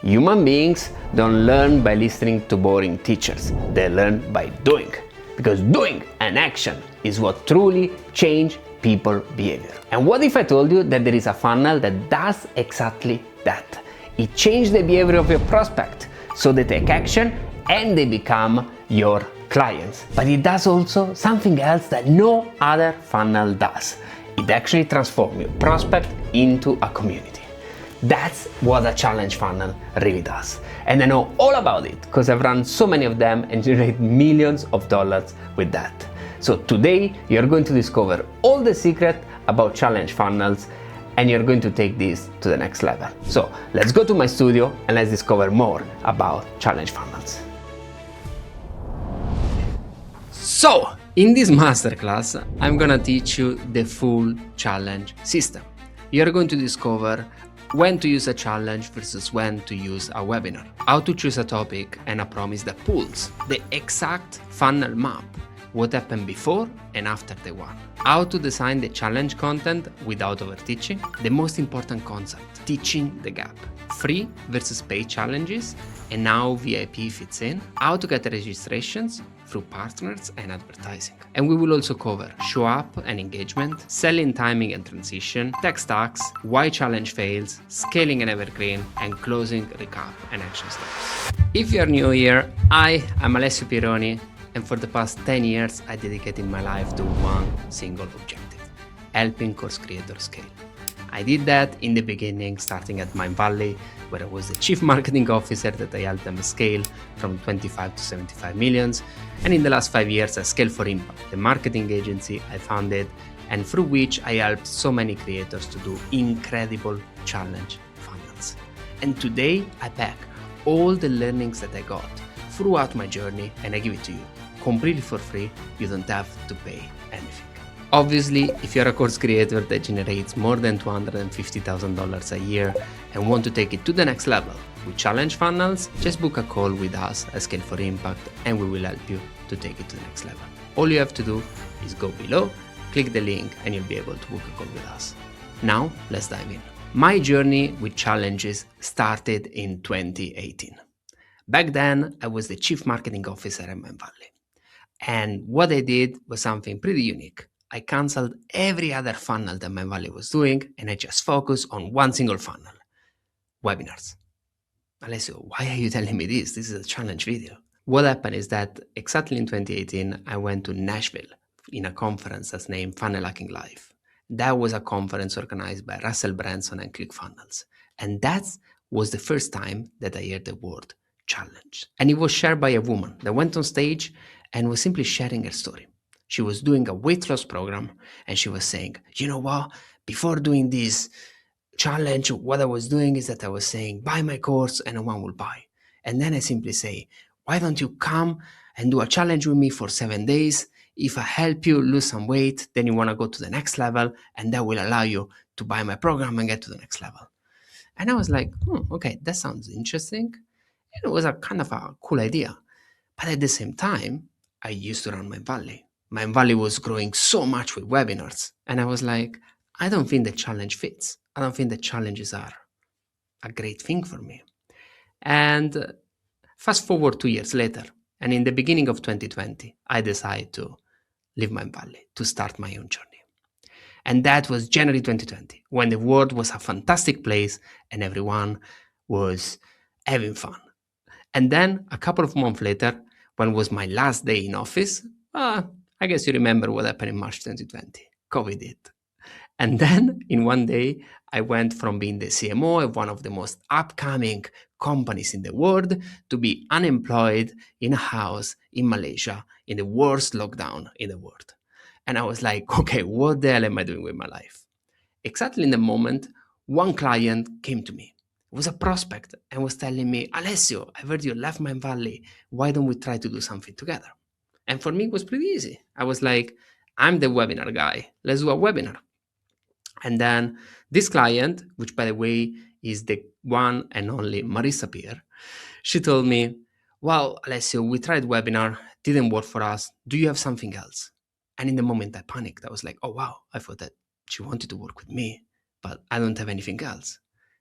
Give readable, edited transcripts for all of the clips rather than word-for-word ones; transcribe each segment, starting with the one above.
Human beings don't learn by listening to boring teachers. They learn by doing. Because doing and action is what truly change people behavior. And what if I told you that there is a funnel that does exactly that? It changes the behavior of your prospect so they take action and they become your clients. But it does also something else that no other funnel does. It actually transforms your prospect into a community. That's what a challenge funnel really does. And I know all about it because I've run so many of them and generate millions of dollars with that. So today you're going to discover all the secret about challenge funnels and you're going to take this to the next level. So let's go to my studio and let's discover more about challenge funnels. So in this masterclass, I'm gonna teach you the full challenge system. You're going to discover when to use a challenge versus when to use a webinar, how to choose a topic and a promise that pulls, the exact funnel map, what happened before and after the one, how to design the challenge content without overteaching, the most important concept, teaching the gap, free versus paid challenges and how VIP fits in, how to get registrations through partners and advertising. And we will also cover show up and engagement, selling timing and transition, tech stacks, why challenge fails, scaling an evergreen, and closing recap and action steps. If you're new here, I am Alessio Pironi, and for the past 10 years, I dedicated my life to one single objective, helping course creators scale. I did that in the beginning, starting at Mindvalley, where I was the chief marketing officer that I helped them scale from 25 to 75 millions. And in the last 5 years, I scaled for Impact, the marketing agency I founded and through which I helped so many creators to do incredible challenge funnels. And today, I pack all the learnings that I got throughout my journey and I give it to you completely for free. You don't have to pay anything. Obviously, if you're a course creator that generates more than $250,000 a year and want to take it to the next level with challenge funnels, just book a call with us at Scale for Impact and we will help you to take it to the next level. All you have to do is go below, click the link and you'll be able to book a call with us. Now, let's dive in. My journey with challenges started in 2018. Back then, I was the chief marketing officer at Mindvalley. And what I did was something pretty unique. I canceled every other funnel that Mindvalley was doing and I just focused on one single funnel, webinars. Alessio, why are you telling me this? This is a challenge video. What happened is that exactly in 2018, I went to Nashville in a conference that's named Funnel Hacking Live. That was a conference organized by Russell Branson and ClickFunnels. And that was the first time that I heard the word challenge. And it was shared by a woman that went on stage and was simply sharing her story. She was doing a weight loss program and she was saying, you know what, before doing this challenge, what I was doing is that I was saying, buy my course and no one will buy. And then I simply say, why don't you come and do a challenge with me for 7 days? If I help you lose some weight, then you want to go to the next level and that will allow you to buy my program and get to the next level. And I was like, okay, that sounds interesting. And it was a kind of a cool idea. But at the same time, I used to run Mindvalley. Mindvalley was growing so much with webinars. And I was like, I don't think the challenge fits. I don't think the challenges are a great thing for me. And fast forward 2 years later, and in the beginning of 2020, I decided to leave Mindvalley, to start my own journey. And that was January 2020, when the world was a fantastic place and everyone was having fun. And then a couple of months later, when was my last day in office, I guess you remember what happened in March 2020. COVID hit. And then in one day, I went from being the CMO of one of the most upcoming companies in the world to be unemployed in a house in Malaysia in the worst lockdown in the world. And I was like, okay, what the hell am I doing with my life? Exactly in the moment, one client came to me. It was a prospect and was telling me, Alessio, I heard you left Mindvalley. Why don't we try to do something together? And for me, it was pretty easy. I was like, I'm the webinar guy. Let's do a webinar. And then this client, which by the way is the one and only Marisa peer, she told me, well, Alessio, we tried webinar, didn't work for us. Do you have something else? And in the moment I panicked. I was like, oh, wow, I thought that she wanted to work with me, but I don't have anything else.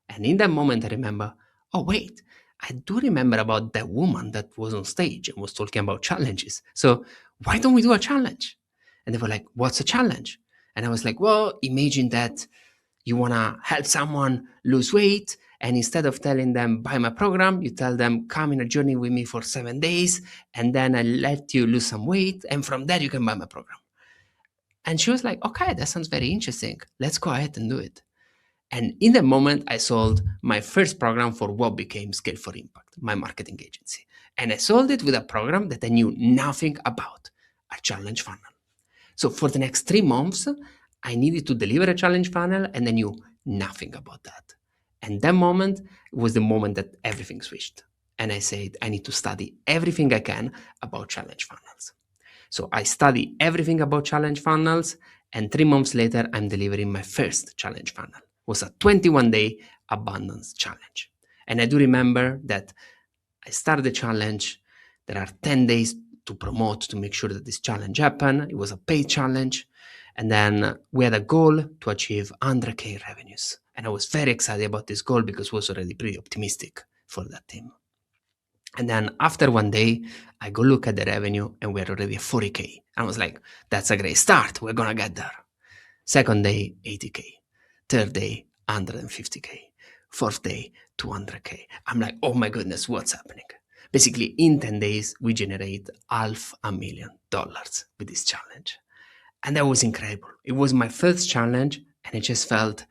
And in that moment, I remember, oh, wait, I do remember about that woman that was on stage and was talking about challenges. So why don't we do a challenge? And they were like, what's a challenge? And I was like, well, imagine that you want to help someone lose weight. And instead of telling them, buy my program, you tell them, come in a journey with me for 7 days. And then I let you lose some weight. And from there, you can buy my program. And she was like, okay, that sounds very interesting. Let's go ahead and do it. And in that moment, I sold my first program for what became Scale for Impact, my marketing agency. And I sold it with a program that I knew nothing about, a challenge funnel. So for the next 3 months, I needed to deliver a challenge funnel and I knew nothing about that. And that moment was the moment that everything switched. And I said, I need to study everything I can about challenge funnels. So I study everything about challenge funnels, and 3 months later, I'm delivering my first challenge funnel. It was a 21-day abundance challenge. And I do remember that I started the challenge. There are 10 days to promote to make sure that this challenge happened. It was a paid challenge. And then we had a goal to achieve 100K revenues. And I was very excited about this goal because it was already pretty optimistic for that team. And then after 1 day, I go look at the revenue and we're already at 40K. I was like, that's a great start. We're going to get there. Second day, 80K. Third day, 150K. Fourth day, 200K. I'm like, oh my goodness, what's happening? Basically, in 10 days, we generate $500,000 with this challenge. And that was incredible. It was my first challenge, and I just felt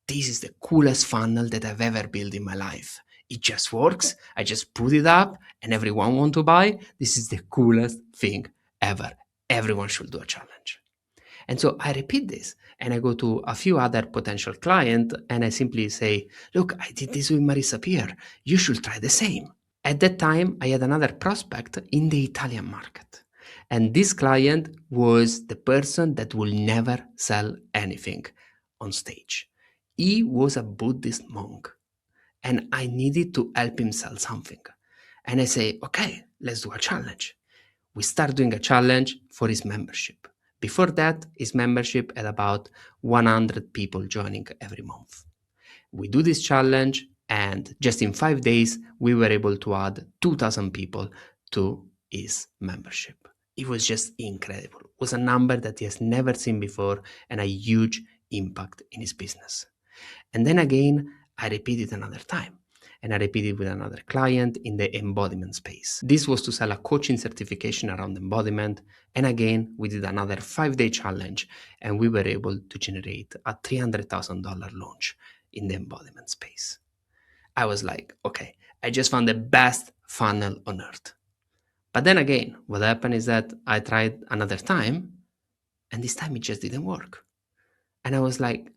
this is the coolest funnel that I've ever built in my life. It just works. I just put it up and everyone wants to buy. This is the coolest thing ever. Everyone should do a challenge. And so I repeat this and I go to a few other potential clients and I simply say, look, I did this with Marisa Peer. You should try the same. At that time, I had another prospect in the Italian market. And this client was the person that will never sell anything on stage. He was a Buddhist monk. And I needed to help him sell something. And I say, okay, let's do a challenge. We start doing a challenge for his membership. Before that, his membership had about 100 people joining every month. We do this challenge, and just in 5 days, we were able to add 2,000 people to his membership. It was just incredible. It was a number that he has never seen before and a huge impact in his business. And then again, I repeated another time. And I repeated with another client in the embodiment space. This was to sell a coaching certification around embodiment. And again, we did another 5-day challenge and we were able to generate a $300,000 launch in the embodiment space. I was like, okay, I just found the best funnel on earth. But then again, what happened is that I tried another time and this time it just didn't work. And I was like,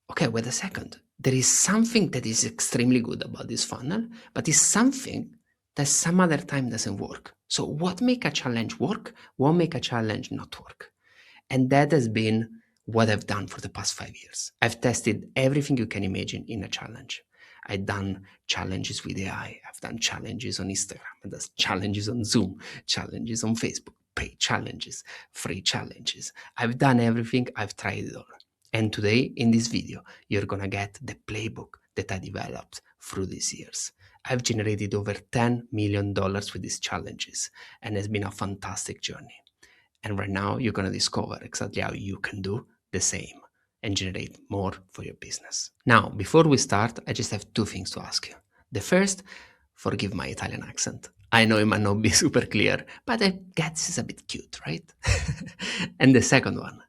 okay, wait a second. There is something that is extremely good about this funnel, but it's something that some other time doesn't work. So what make a challenge work? What make a challenge not work? And that has been what I've done for the past 5 years. I've tested everything you can imagine in a challenge. I've done challenges with AI. I've done challenges on Instagram. I've done challenges on Zoom, challenges on Facebook, paid challenges, free challenges. I've done everything. I've tried it all. And today, in this video, you're going to get the playbook that I developed through these years. I've generated over $10 million with these challenges, and it's been a fantastic journey. And right now, you're going to discover exactly how you can do the same and generate more for your business. Now, before we start, I just have 2 things to ask you. The first, forgive my Italian accent. I know it might not be super clear, but I guess it's a bit cute, right? And the second one,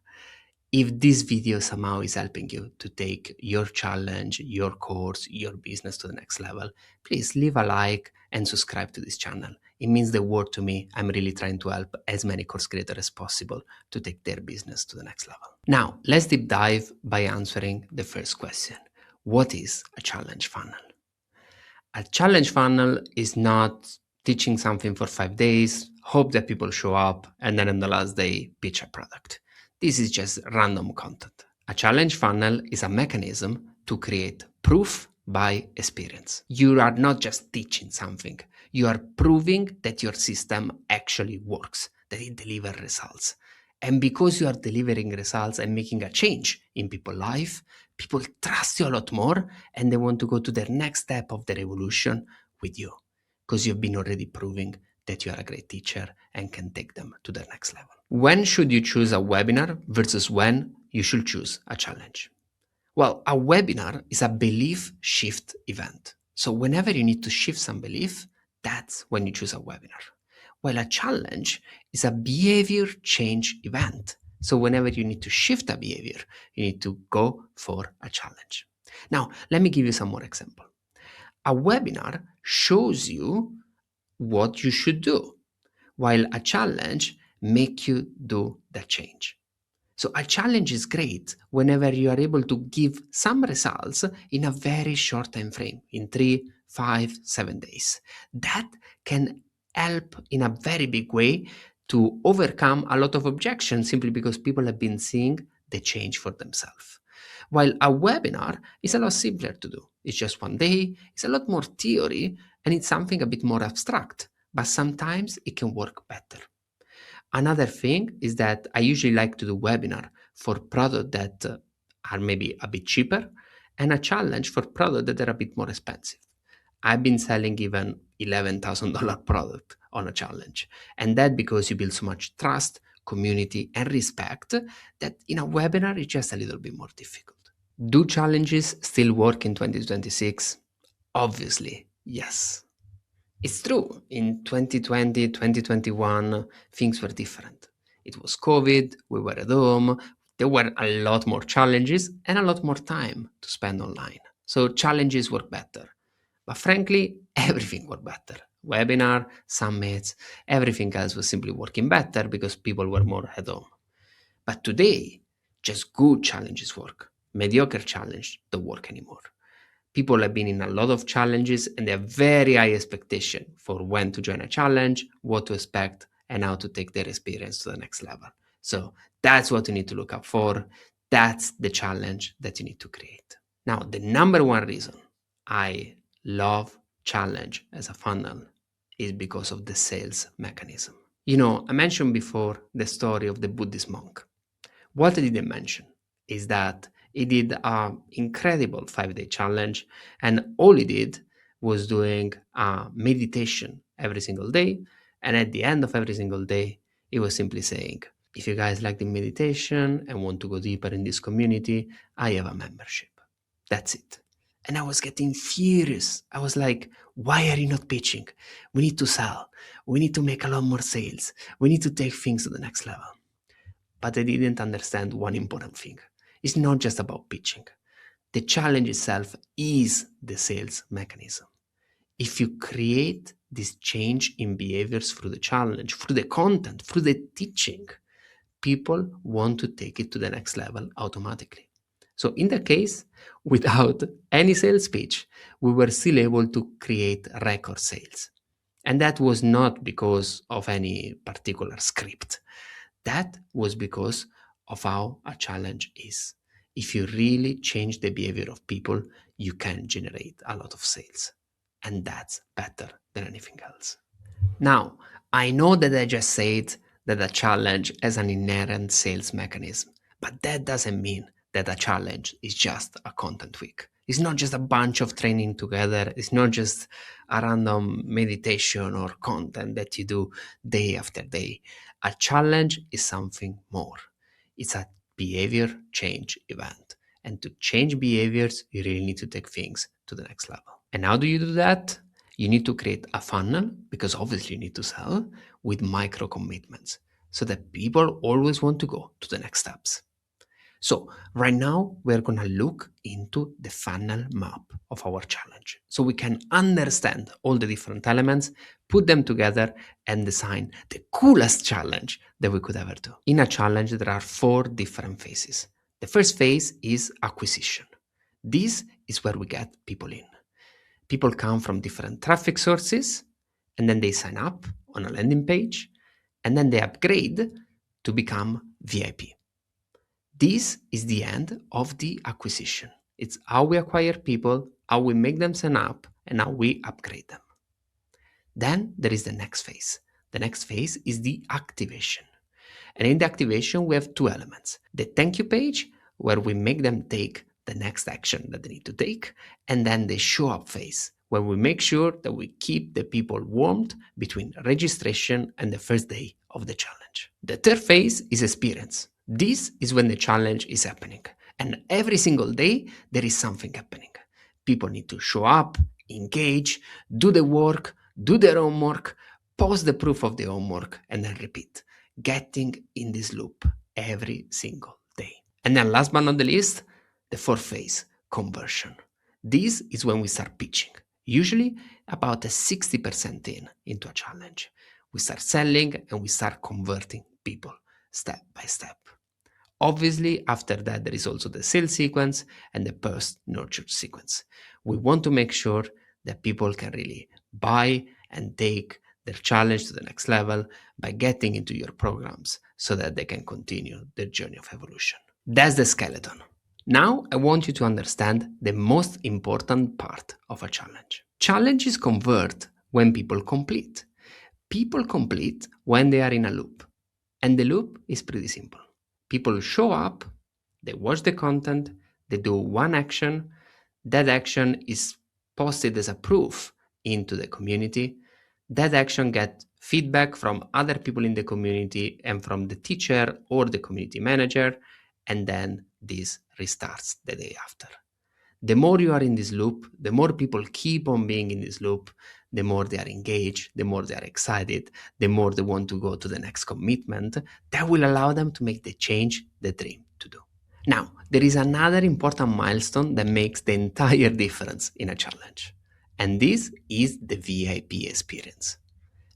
if this video somehow is helping you to take your challenge, your course, your business to the next level, please leave a like and subscribe to this channel. It means the world to me. I'm really trying to help as many course creators as possible to take their business to the next level. Now, let's deep dive by answering the first question. What is a challenge funnel? A challenge funnel is not teaching something for 5 days, hope that people show up, and then on the last day, pitch a product. This is just random content. A challenge funnel is a mechanism to create proof by experience. You are not just teaching something. You are proving that your system actually works, that it delivers results. And because you are delivering results and making a change in people's life, People trust you a lot more and they want to go to their next step of their evolution with you because you've been already proving that you are a great teacher and can take them to the next level. When should you choose a webinar versus when you should choose a challenge? Well, a webinar is a belief shift event. So whenever you need to shift some belief, that's when you choose a webinar. While a challenge is a behavior change event. So whenever you need to shift a behavior, you need to go for a challenge. Now, let me give you some more example. A webinar shows you what you should do, while a challenge make you do the change. So a challenge is great whenever you are able to give some results in a very short time frame, in 3, 5, 7 days. That can help in a very big way to overcome a lot of objections simply because people have been seeing the change for themselves. While a webinar is a lot simpler to do. It's just one day, it's a lot more theory, and it's something a bit more abstract, but sometimes it can work better. Another thing is that I usually like to do webinar for products that are maybe a bit cheaper and a challenge for products that are a bit more expensive. I've been selling even $11,000 product on a challenge. And that because you build so much trust, community, and respect that in a webinar, it's just a little bit more difficult. Do challenges still work in 2026? Obviously, yes. It's true, in 2020, 2021, things were different. It was COVID, we were at home, there were a lot more challenges and a lot more time to spend online. So challenges were better. But frankly, everything worked better. Webinar, summits, everything else was simply working better because people were more at home. But today, just good challenges work. Mediocre challenge don't work anymore. People have been in a lot of challenges and they have very high expectation for when to join a challenge, what to expect, and how to take their experience to the next level. So that's what you need to look up for. That's the challenge that you need to create. Now, the number one reason I love challenge as a funnel is because of the sales mechanism. You know, I mentioned before the story of the Buddhist monk. What I didn't mention is that he did an incredible 5-day challenge, and all he did was doing a meditation every single day. And at the end of every single day, he was simply saying, if you guys like the meditation and want to go deeper in this community, I have a membership. That's it. And I was getting furious. I was like, why are you not pitching? We need to sell. We need to make a lot more sales. We need to take things to the next level. But I didn't understand one important thing. It's not just about pitching. The challenge itself is the sales mechanism. If you create this change in behaviors through the challenge, through the content, through the teaching, people want to take it to the next level automatically. So in that case, without any sales pitch, we were still able to create record sales. And that was not because of any particular script. That was because of how a challenge is. If you really change the behavior of people, you can generate a lot of sales. And that's better than anything else. Now, I know that I just said that a challenge has an inherent sales mechanism, but that doesn't mean that a challenge is just a content week. It's not just a bunch of training together. It's not just a random meditation or content that you do day after day. A challenge is something more. It's a behavior change event. And to change behaviors, you really need to take things to the next level. And how do you do that? You need to create a funnel, because obviously you need to sell, with micro commitments so that people always want to go to the next steps. So right now we're going to look into the funnel map of our challenge so we can understand all the different elements, put them together, and design the coolest challenge that we could ever do. In a challenge, there are 4 different phases. The first phase is acquisition. This is where we get people in. People come from different traffic sources, and then they sign up on a landing page, and then they upgrade to become VIP. This is the end of the acquisition. It's how we acquire people, how we make them sign up, and how we upgrade them. Then there is the next phase. The next phase is the activation. And in the activation, we have 2 elements. The thank you page, where we make them take the next action that they need to take, and then the show up phase, where we make sure that we keep the people warmed between registration and the first day of the challenge. The third phase is experience. This is when the challenge is happening, and every single day there is something happening. People need to show up, engage, do the work, do their homework, post the proof of the homework, and then repeat, getting in this loop every single day. And then last but not the least, the fourth phase, conversion. This is when we start pitching, usually about a 60% into a challenge. We start selling and we start converting people step by step. Obviously, after that, there is also the sales sequence and the post-nurture sequence. We want to make sure that people can really buy and take their challenge to the next level by getting into your programs so that they can continue their journey of evolution. That's the skeleton. Now, I want you to understand the most important part of a challenge. Challenges convert when people complete. People complete when they are in a loop. And the loop is pretty simple. People show up, they watch the content, they do one action. That action is posted as a proof into the community. That action gets feedback from other people in the community and from the teacher or the community manager, and then this restarts the day after. The more you are in this loop, the more people keep on being in this loop, the more they are engaged, the more they are excited, the more they want to go to the next commitment. That will allow them to make the change they dream to do. Now, there is another important milestone that makes the entire difference in a challenge, and this is the VIP experience.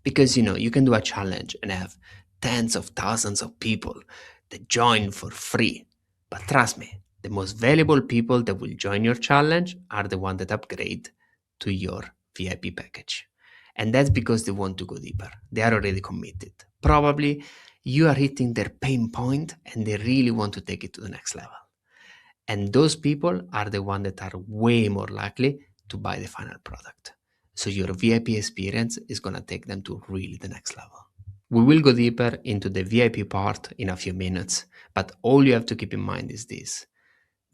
Because you can do a challenge and have tens of thousands of people that join for free. But trust me, the most valuable people that will join your challenge are the ones that upgrade to your VIP package. And that's because they want to go deeper. They are already committed. Probably you are hitting their pain point and they really want to take it to the next level. And those people are the ones that are way more likely to buy the final product. So your VIP experience is going to take them to really the next level. We will go deeper into the VIP part in a few minutes, but all you have to keep in mind is this.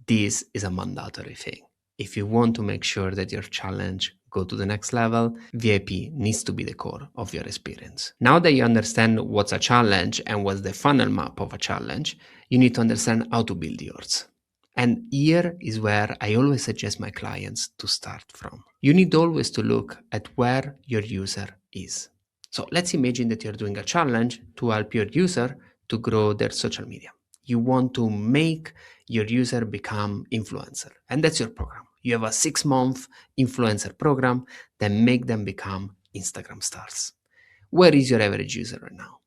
This is a mandatory thing. If you want to make sure that your challenge go to the next level, VIP needs to be the core of your experience. Now that you understand what's a challenge and what's the funnel map of a challenge, you need to understand how to build yours. And here is where I always suggest my clients to start from. You need always to look at where your user is. So let's imagine that you're doing a challenge to help your user to grow their social media. You want to make your user become influencer, and that's your program. You have a 6-month influencer program that make them become Instagram stars. Where is your average user right now?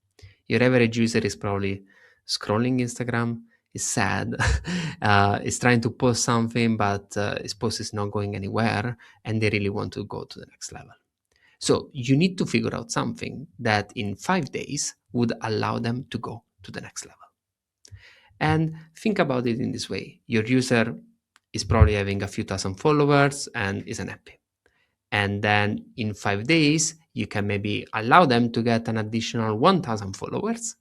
Your average user is probably scrolling Instagram, is sad, is trying to post something, but his post is not going anywhere, and they really want to go to the next level. So you need to figure out something that in 5 days would allow them to go to the next level. And think about it in this way. Your user is probably having a few thousand followers and is unhappy. And then in 5 days, you can maybe allow them to get an additional 1,000 followers.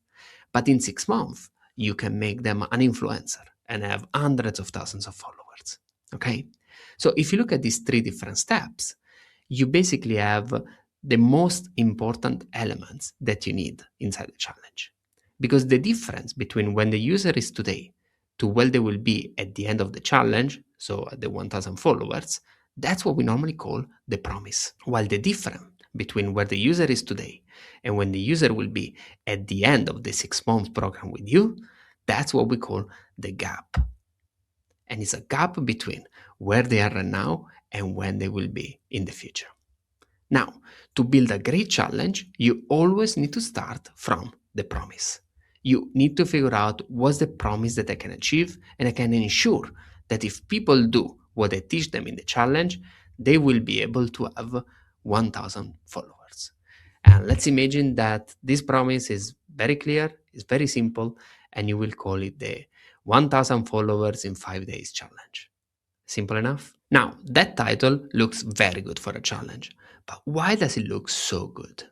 But in 6 months, you can make them an influencer and have hundreds of thousands of followers. Okay? So if you look at these 3 different steps, you basically have the most important elements that you need inside the challenge. Because the difference between when the user is today to where they will be at the end of the challenge, so at the 1,000 followers, that's what we normally call the promise. While the difference between where the user is today and when the user will be at the end of the 6-month program with you, that's what we call the gap. And it's a gap between where they are right now and when they will be in the future. Now, to build a great challenge, you always need to start from the promise. You need to figure out what's the promise that I can achieve, and I can ensure that if people do what I teach them in the challenge, they will be able to have 1,000 followers. And let's imagine that this promise is very clear, it's very simple, and you will call it the 1,000 followers in 5 days challenge. Simple enough? Now, that title looks very good for a challenge, but why does it look so good?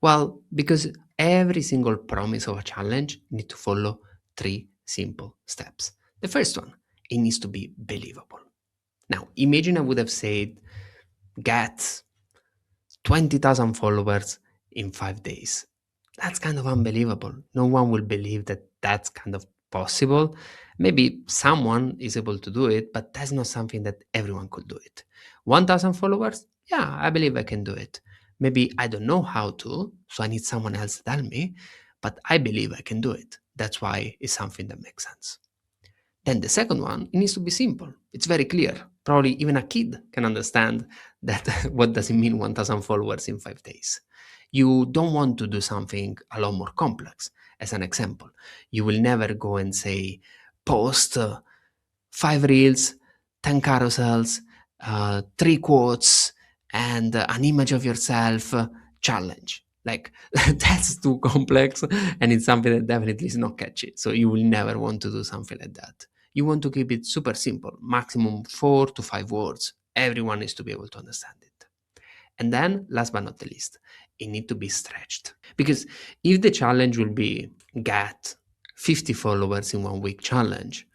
Well, because every single promise of a challenge needs to follow 3 simple steps. The first one it needs to be believable. Now, imagine I would have said, get 20,000 followers in 5 days. That's kind of unbelievable. No one will believe that that's kind of possible. Maybe someone is able to do it, but that's not something that everyone could do it. 1,000 followers? Yeah, I believe I can do it. Maybe I don't know how to, so I need someone else to tell me, but I believe I can do it. That's why it's something that makes sense. Then the second one, it needs to be simple. It's very clear. Probably even a kid can understand that what does it mean 1,000 followers in 5 days. You don't want to do something a lot more complex. As an example, you will never go and say, post 5 reels, 10 carousels, 3 quotes, and an image of yourself challenge. Like, that's too complex, and it's something that definitely is not catchy. So you will never want to do something like that. You want to keep it super simple, maximum 4 to 5 words. Everyone needs to be able to understand it. And then, last but not the least, it needs to be stretched. Because if the challenge will be get 50 followers in 1 week challenge,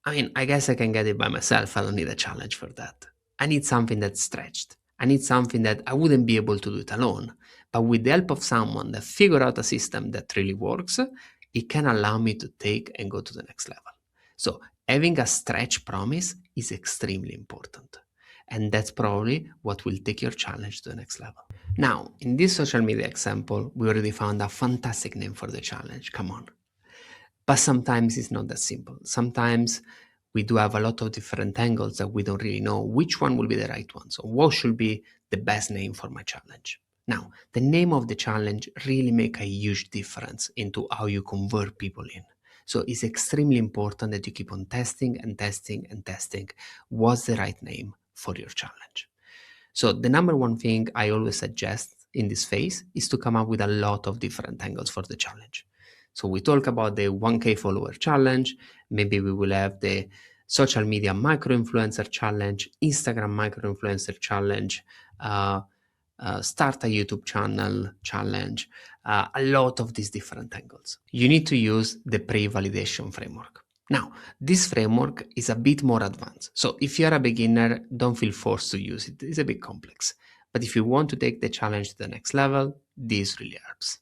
I mean, I guess I can get it by myself. I don't need a challenge for that. I need something that's stretched. I need something that I wouldn't be able to do it alone. But with the help of someone that figure out a system that really works, it can allow me to take and go to the next level. So having a stretch promise is extremely important. And that's probably what will take your challenge to the next level. Now, in this social media example, we already found a fantastic name for the challenge. Come on. But sometimes it's not that simple. Sometimes we do have a lot of different angles that we don't really know which one will be the right one. So what should be the best name for my challenge? Now, the name of the challenge really make a huge difference into how you convert people in. So it's extremely important that you keep on testing and testing and testing what's the right name for your challenge. So the number one thing I always suggest in this phase is to come up with a lot of different angles for the challenge. So we talk about the 1K follower challenge. Maybe we will have the social media micro influencer challenge, Instagram micro influencer challenge, start a YouTube channel challenge, a lot of these different angles. You need to use the pre-validation framework. Now, this framework is a bit more advanced. So if you're a beginner, don't feel forced to use it. It's a bit complex. But if you want to take the challenge to the next level, this really helps.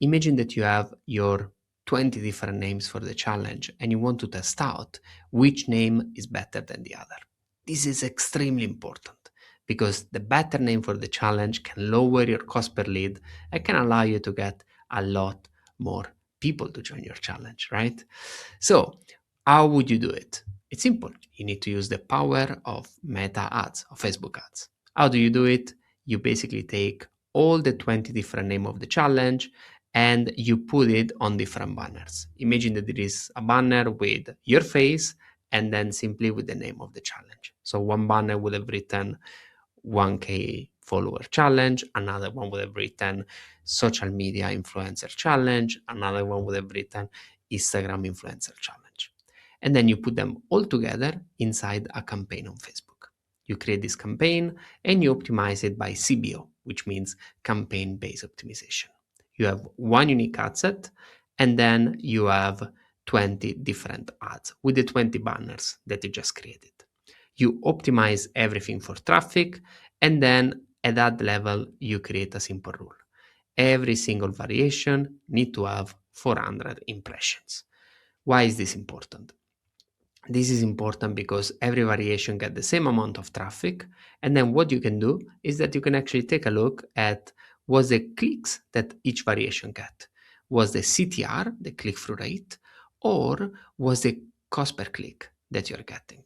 Imagine that you have your 20 different names for the challenge and you want to test out which name is better than the other. This is extremely important because the better name for the challenge can lower your cost per lead and can allow you to get a lot more people to join your challenge, right? So, how would you do it? It's simple. You need to use the power of meta ads, of Facebook ads. How do you do it? You basically take all the 20 different names of the challenge and you put it on different banners. Imagine that there is a banner with your face and then simply with the name of the challenge. So one banner would have written 1K follower challenge, another one would have written social media influencer challenge, another one would have written Instagram influencer challenge. And then you put them all together inside a campaign on Facebook. You create this campaign and you optimize it by CBO, which means campaign-based optimization. You have one unique ad set, and then you have 20 different ads with the 20 banners that you just created. You optimize everything for traffic, and then at that level, you create a simple rule. Every single variation need to have 400 impressions. Why is this important? This is important because every variation gets the same amount of traffic. And then what you can do is that you can actually take a look at was the clicks that each variation get. Was the CTR, the click-through rate, or was the cost per click that you're getting?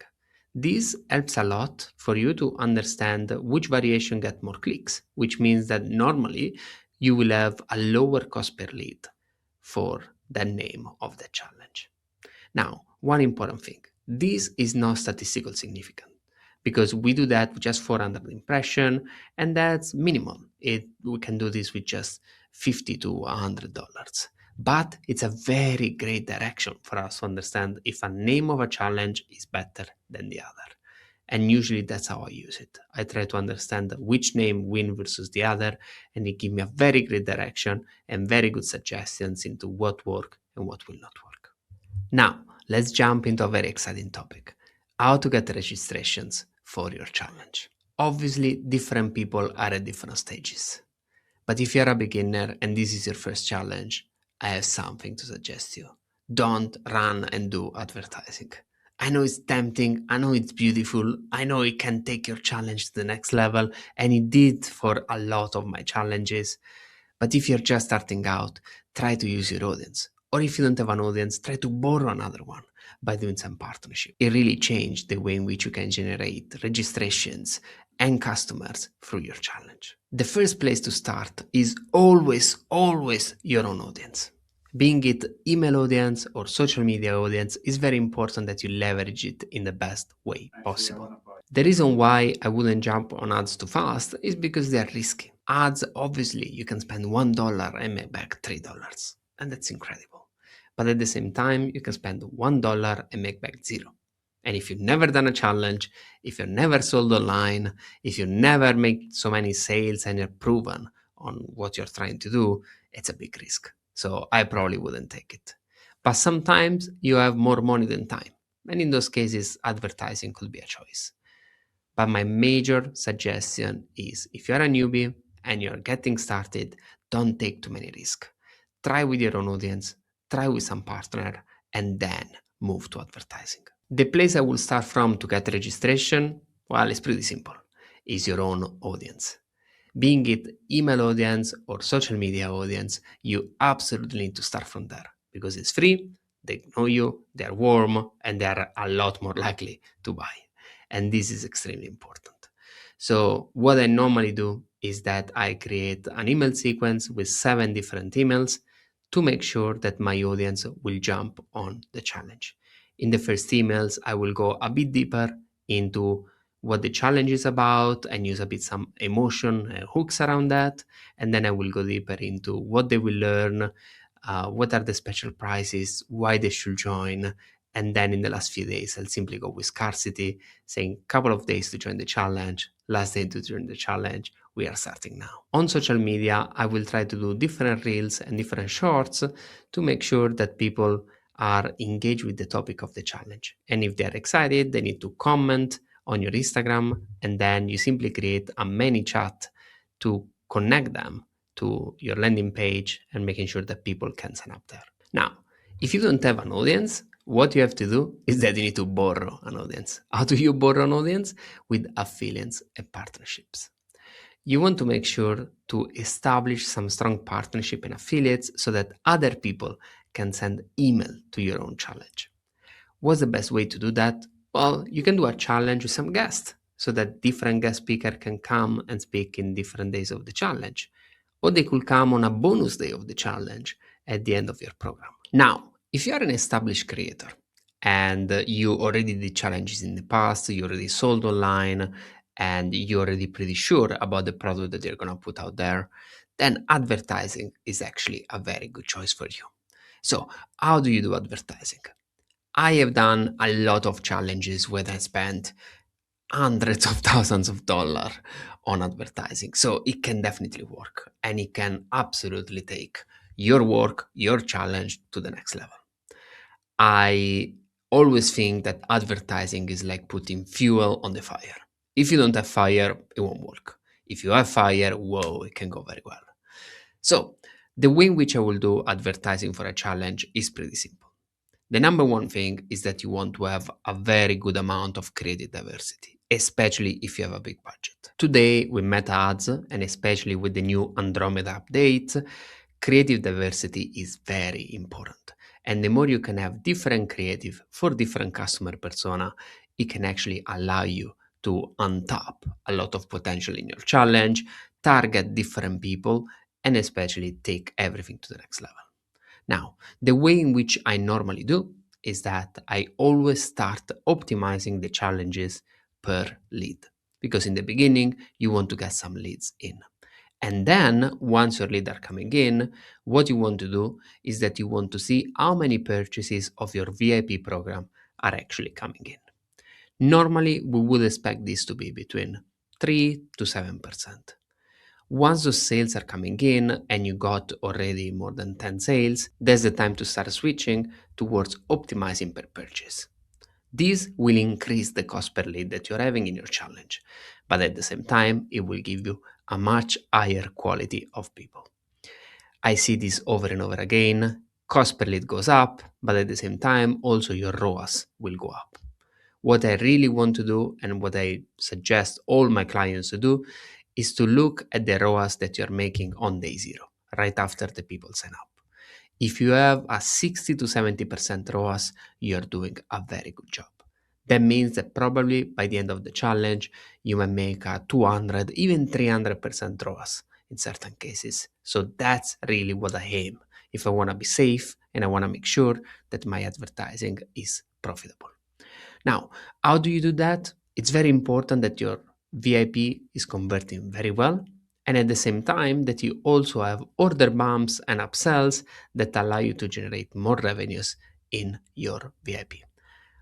This helps a lot for you to understand which variation get more clicks, which means that normally you will have a lower cost per lead for the name of the challenge. Now, one important thing, this is not statistical significant because we do that with just 400 impression and that's minimal. We can do this with just $50 to $100. But it's a very great direction for us to understand if a name of a challenge is better than the other. And usually that's how I use it. I try to understand which name win versus the other, and it gives me a very great direction and very good suggestions into what work and what will not work. Now, let's jump into a very exciting topic: how to get registrations for your challenge. Obviously, different people are at different stages. But if you're a beginner and this is your first challenge, I have something to suggest you. Don't run and do advertising. I know it's tempting, I know it's beautiful, I know it can take your challenge to the next level, and it did for a lot of my challenges. But if you're just starting out, try to use your audience. Or if you don't have an audience, try to borrow another one by doing some partnership. It really changed the way in which you can generate registrations and customers through your challenge. The first place to start is always your own audience. Being it email audience or social media audience, is very important that you leverage it in the best way possible. The reason why I wouldn't jump on ads too fast is because they are risky. Ads, obviously, you can spend $1 and make back $3, and that's incredible. But at the same time, you can spend $1 and make back zero. And if you've never done a challenge, if you've never sold online, if you never make so many sales and you're proven on what you're trying to do, it's a big risk. So I probably wouldn't take it. But sometimes you have more money than time. And in those cases, advertising could be a choice. But my major suggestion is, if you're a newbie and you're getting started, don't take too many risks. Try with your own audience, try with some partner, and then move to advertising. The place I will start from to get registration, well, it's pretty simple. Is your own audience. Being it email audience or social media audience, you absolutely need to start from there because it's free, they know you, they're warm, and they're a lot more likely to buy. And this is extremely important. So what I normally do is that I create an email sequence with 7 different emails to make sure that my audience will jump on the challenge. In the first emails, I will go a bit deeper into what the challenge is about and use a bit some emotion hooks around that. And then I will go deeper into what they will learn, what are the special prizes, why they should join. And then in the last few days, I'll simply go with scarcity, saying couple of days to join the challenge, last day to join the challenge. We are starting now. On social media, I will try to do different reels and different shorts to make sure that people are engaged with the topic of the challenge. And if they're excited, they need to comment on your Instagram, and then you simply create a mini chat to connect them to your landing page and making sure that people can sign up there. Now, if you don't have an audience, what you have to do is that you need to borrow an audience. How do you borrow an audience? With affiliates and partnerships. You want to make sure to establish some strong partnership and affiliates so that other people can send email to your own challenge. What's the best way to do that? Well, you can do a challenge with some guests so that different guest speaker can come and speak in different days of the challenge. Or they could come on a bonus day of the challenge at the end of your program. Now, if you are an established creator and you already did challenges in the past, you already sold online, and you're already pretty sure about the product that you're going to put out there, then advertising is actually a very good choice for you. So, how do you do advertising? I have done a lot of challenges where I spent hundreds of thousands of dollars on advertising. So it can definitely work, and it can absolutely take your work, your challenge to the next level. I always think that advertising is like putting fuel on the fire. If you don't have fire, it won't work. If you have fire, whoa, it can go very well. So the way in which I will do advertising for a challenge is pretty simple. The number one thing is that you want to have a very good amount of creative diversity, especially if you have a big budget. Today, with Meta Ads, and especially with the new Andromeda update, creative diversity is very important. And the more you can have different creative for different customer persona, it can actually allow you to untap a lot of potential in your challenge, target different people, and especially take everything to the next level. Now, the way in which I normally do is that I always start optimizing the challenges per lead, because in the beginning, you want to get some leads in. And then once your leads are coming in, what you want to do is that you want to see how many purchases of your VIP program are actually coming in. Normally, we would expect this to be between 3 to 7%. Once those sales are coming in and you got already more than 10 sales, that's the time to start switching towards optimizing per purchase. This will increase the cost per lead that you're having in your challenge, but at the same time, it will give you a much higher quality of people. I see this over and over again. Cost per lead goes up, but at the same time, also your ROAS will go up. What I really want to do and what I suggest all my clients to do is to look at the ROAS that you're making on day zero, right after the people sign up. If you have a 60 to 70% ROAS, you're doing a very good job. That means that probably by the end of the challenge, you may make a 200, even 300% ROAS in certain cases. So that's really what I aim if I want to be safe and I want to make sure that my advertising is profitable. Now, how do you do that? It's very important that your VIP is converting very well, and at the same time that you also have order bumps and upsells that allow you to generate more revenues in your VIP.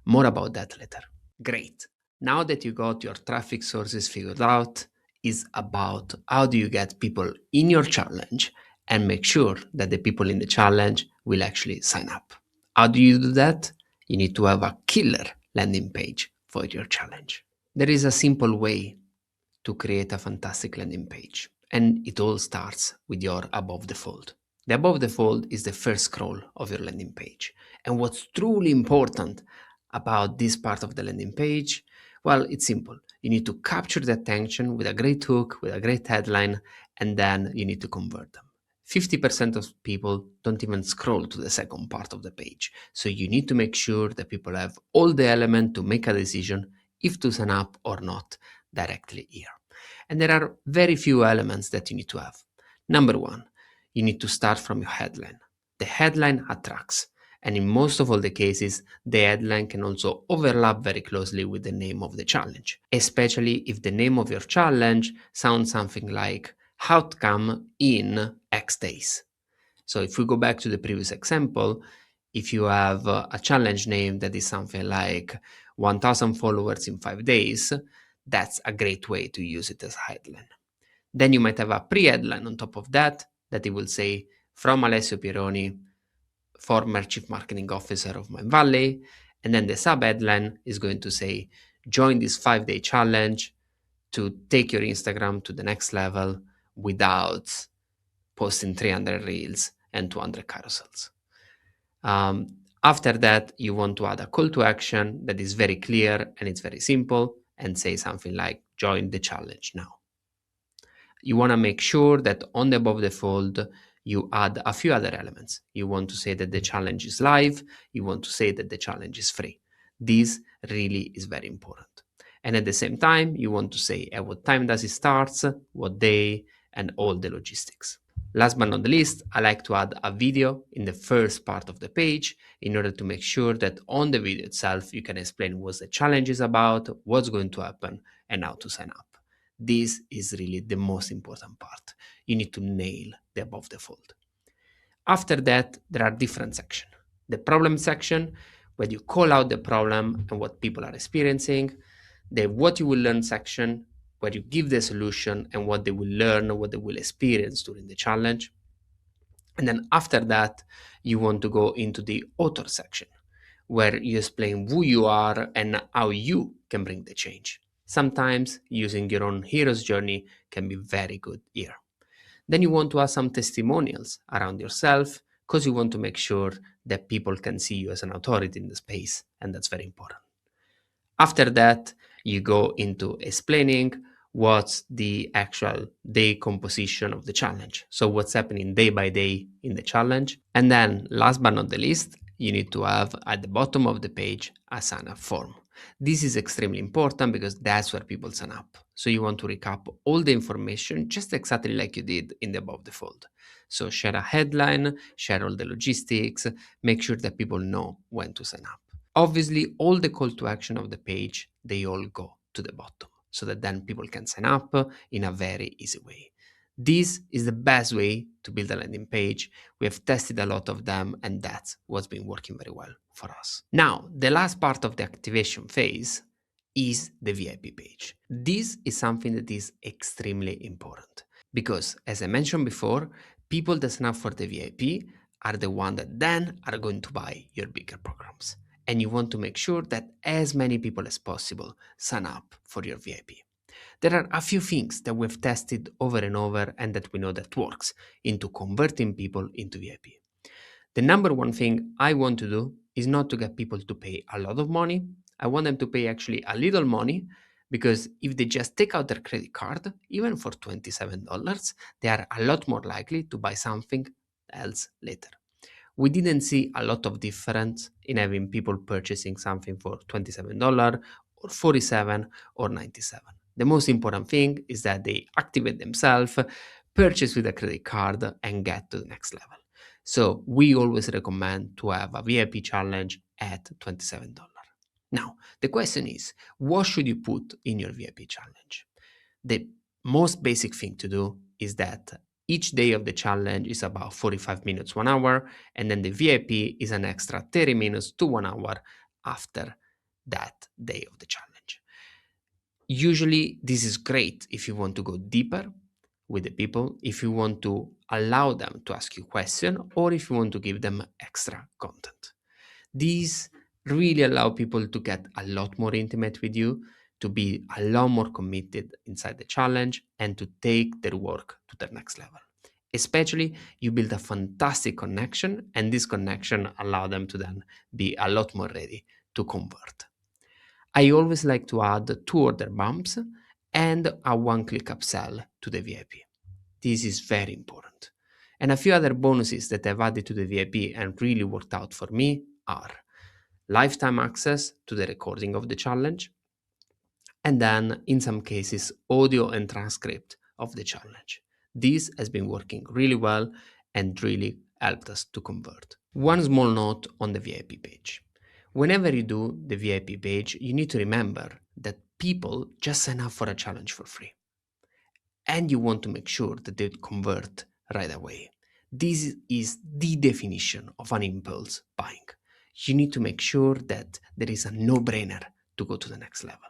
More about that later. Great. Now that you got your traffic sources figured out, is about how do you get people in your challenge and make sure that the people in the challenge will actually sign up. How do you do that? You need to have a killer landing page for your challenge. There is a simple way to create a fantastic landing page, and it all starts with your above the fold. The above the fold is the first scroll of your landing page. And what's truly important about this part of the landing page? Well, it's simple. You need to capture the attention with a great hook, with a great headline, and then you need to convert them. 50% of people don't even scroll to the second part of the page. So you need to make sure that people have all the elements to make a decision if to sign up or not directly here. And there are very few elements that you need to have. Number one, you need to start from your headline. The headline attracts. And in most of all the cases, the headline can also overlap very closely with the name of the challenge, especially if the name of your challenge sounds something like outcome in X days. So if we go back to the previous example, if you have a challenge name that is something like 1000 followers in 5 days, that's a great way to use it as a headline. Then you might have a pre-headline on top of that it will say from Alessio Pieroni, former Chief Marketing Officer of Mindvalley. And then the sub-headline is going to say, join this 5-day challenge to take your Instagram to the next level without posting 300 reels and 200 carousels. After that, you want to add a call to action that is very clear and it's very simple and say something like, join the challenge now. You want to make sure that on the above the fold, you add a few other elements. You want to say that the challenge is live. You want to say that the challenge is free. This really is very important. And at the same time, you want to say at what time does it start, what day, and all the logistics. Last but not the least, I like to add a video in the first part of the page in order to make sure that on the video itself, you can explain what the challenge is about, what's going to happen, and how to sign up. This is really the most important part. You need to nail the above the fold. After that, there are different sections. The problem section, where you call out the problem and what people are experiencing. The what you will learn section, where you give the solution and what they will learn, what they will experience during the challenge. And then after that, you want to go into the author section, where you explain who you are and how you can bring the change. Sometimes using your own hero's journey can be very good here. Then you want to add some testimonials around yourself because you want to make sure that people can see you as an authority in the space, and that's very important. After that, you go into explaining what's the actual day composition of the challenge. So what's happening day by day in the challenge. And then last but not the least, you need to have at the bottom of the page a sign up form. This is extremely important because that's where people sign up. So you want to recap all the information just exactly like you did in the above the fold. So share a headline, share all the logistics, make sure that people know when to sign up. Obviously, all the call to action of the page, they all go to the bottom so that then people can sign up in a very easy way. This is the best way to build a landing page. We have tested a lot of them, and that's what's been working very well for us. Now, the last part of the activation phase is the VIP page. This is something that is extremely important Because, as I mentioned before, people that sign up for the VIP are the ones that then are going to buy your bigger programs. And you want to make sure that as many people as possible sign up for your VIP. There are a few things that we've tested over and over and that we know that works into converting people into VIP. The number one thing I want to do is not to get people to pay a lot of money. I want them to pay actually a little money because if they just take out their credit card, even for $27, they are a lot more likely to buy something else later. We didn't see a lot of difference in having people purchasing something for $27 or 47 or 97. The most important thing is that they activate themselves, purchase with a credit card, and get to the next level. So we always recommend to have a VIP challenge at $27. Now, the question is, what should you put in your VIP challenge? The most basic thing to do is that each day of the challenge is about 45 minutes, 1 hour, and then the VIP is an extra 30 minutes to 1 hour after that day of the challenge. Usually, this is great if you want to go deeper with the people, if you want to allow them to ask you questions, or if you want to give them extra content. These really allow people to get a lot more intimate with you, to be a lot more committed inside the challenge, and to take their work to the next level. Especially, you build a fantastic connection, and this connection allow them to then be a lot more ready to convert. I always like to add 2 order bumps and a one-click upsell to the VIP. This is very important. And a few other bonuses that I've added to the VIP and really worked out for me are lifetime access to the recording of the challenge, and then, in some cases, audio and transcript of the challenge. This has been working really well and really helped us to convert. One small note on the VIP page. Whenever you do the VIP page, you need to remember that people just sign up for a challenge for free. And you want to make sure that they convert right away. This is the definition of an impulse buying. You need to make sure that there is a no-brainer to go to the next level.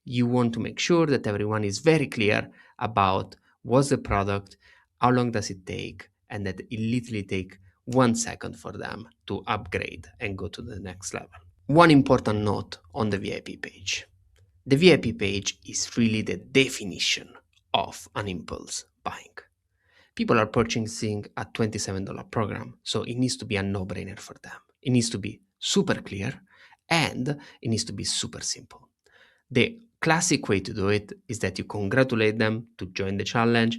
You want to make sure that everyone is very clear about what's the product, how long does it take, and that it literally takes 1 second for them to upgrade and go to the next level. One important note on the VIP page. The VIP page is really the definition of an impulse buying. People are purchasing a $27 program, so it needs to be a no-brainer for them. It needs to be super clear and it needs to be super simple. The classic way to do it is that you congratulate them to join the challenge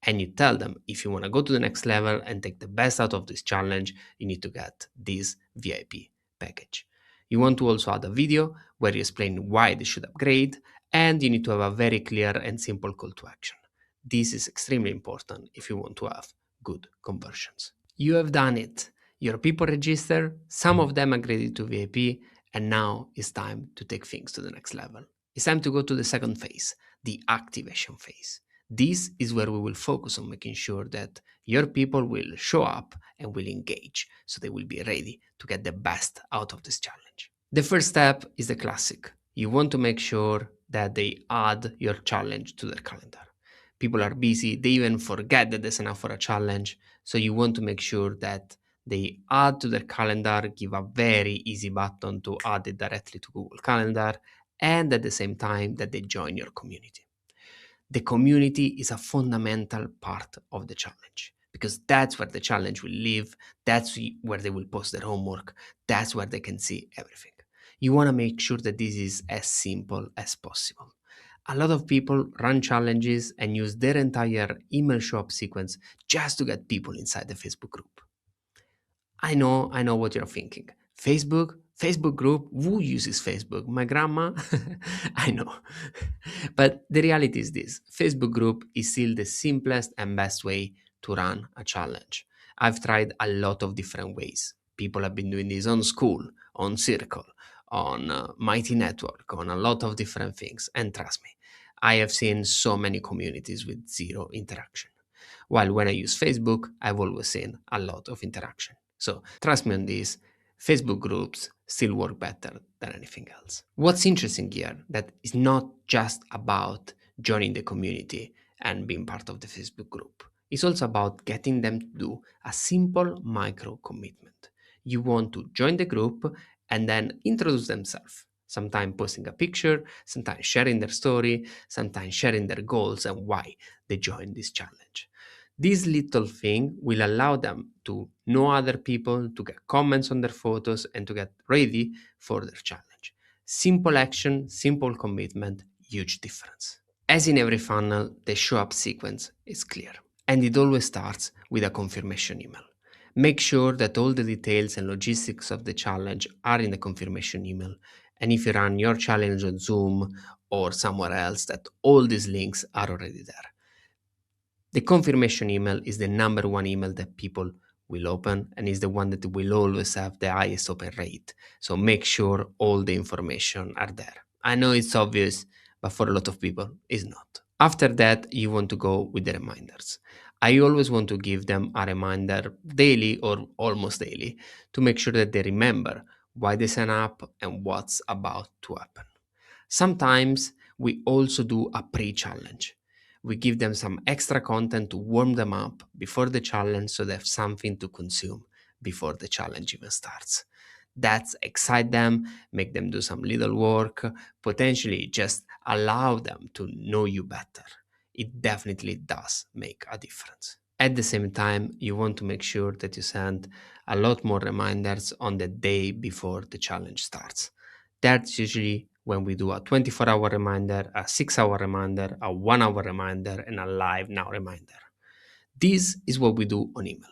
and you tell them if you want to go to the next level and take the best out of this challenge, you need to get this VIP package. You want to also add a video where you explain why they should upgrade, and you need to have a very clear and simple call to action. This is extremely important if you want to have good conversions. You have done it. Your people register, some of them upgraded to VIP, and now it's time to take things to the next level. It's time to go to the second phase, the activation phase. This is where we will focus on making sure that your people will show up and will engage, so they will be ready to get the best out of this challenge. The first step is the classic. You want to make sure that they add your challenge to their calendar. People are busy, they even forget that they sign up for a challenge, so you want to make sure that they add to their calendar, give a very easy button to add it directly to Google Calendar, and at the same time that they join your community. The community is a fundamental part of the challenge because that's where the challenge will live, that's where they will post their homework, that's where they can see everything. You want to make sure that this is as simple as possible. A lot of people run challenges and use their entire email show-up sequence just to get people inside the Facebook group. I know what you're thinking. Facebook group, who uses Facebook? My grandma? I know. But the reality is this, Facebook group is still the simplest and best way to run a challenge. I've tried a lot of different ways. People have been doing this on School, on Circle, on Mighty Network, on a lot of different things. And trust me, I have seen so many communities with zero interaction. While when I use Facebook, I've always seen a lot of interaction. So trust me on this, Facebook groups still work better than anything else. What's interesting here that is not just about joining the community and being part of the Facebook group. It's also about getting them to do a simple micro commitment. You want to join the group and then introduce themselves. Sometimes posting a picture, sometimes sharing their story, sometimes sharing their goals and why they joined this challenge. This little thing will allow them to know other people, to get comments on their photos, and to get ready for their challenge. Simple action, simple commitment, huge difference. As in every funnel, the show up sequence is clear, and it always starts with a confirmation email. Make sure that all the details and logistics of the challenge are in the confirmation email, and if you run your challenge on Zoom or somewhere else, that all these links are already there. The confirmation email is the number one email that people will open and is the one that will always have the highest open rate. So make sure all the information are there. I know it's obvious, but for a lot of people, it's not. After that, you want to go with the reminders. I always want to give them a reminder daily or almost daily to make sure that they remember why they sign up and what's about to happen. Sometimes we also do a pre-challenge. We give them some extra content to warm them up before the challenge so they have something to consume before the challenge even starts. That's excite them, make them do some little work, potentially just allow them to know you better. It definitely does make a difference. At the same time, you want to make sure that you send a lot more reminders on the day before the challenge starts. That's usually when we do a 24-hour reminder, a 6-hour reminder, a 1-hour reminder, and a live now reminder. This is what we do on email.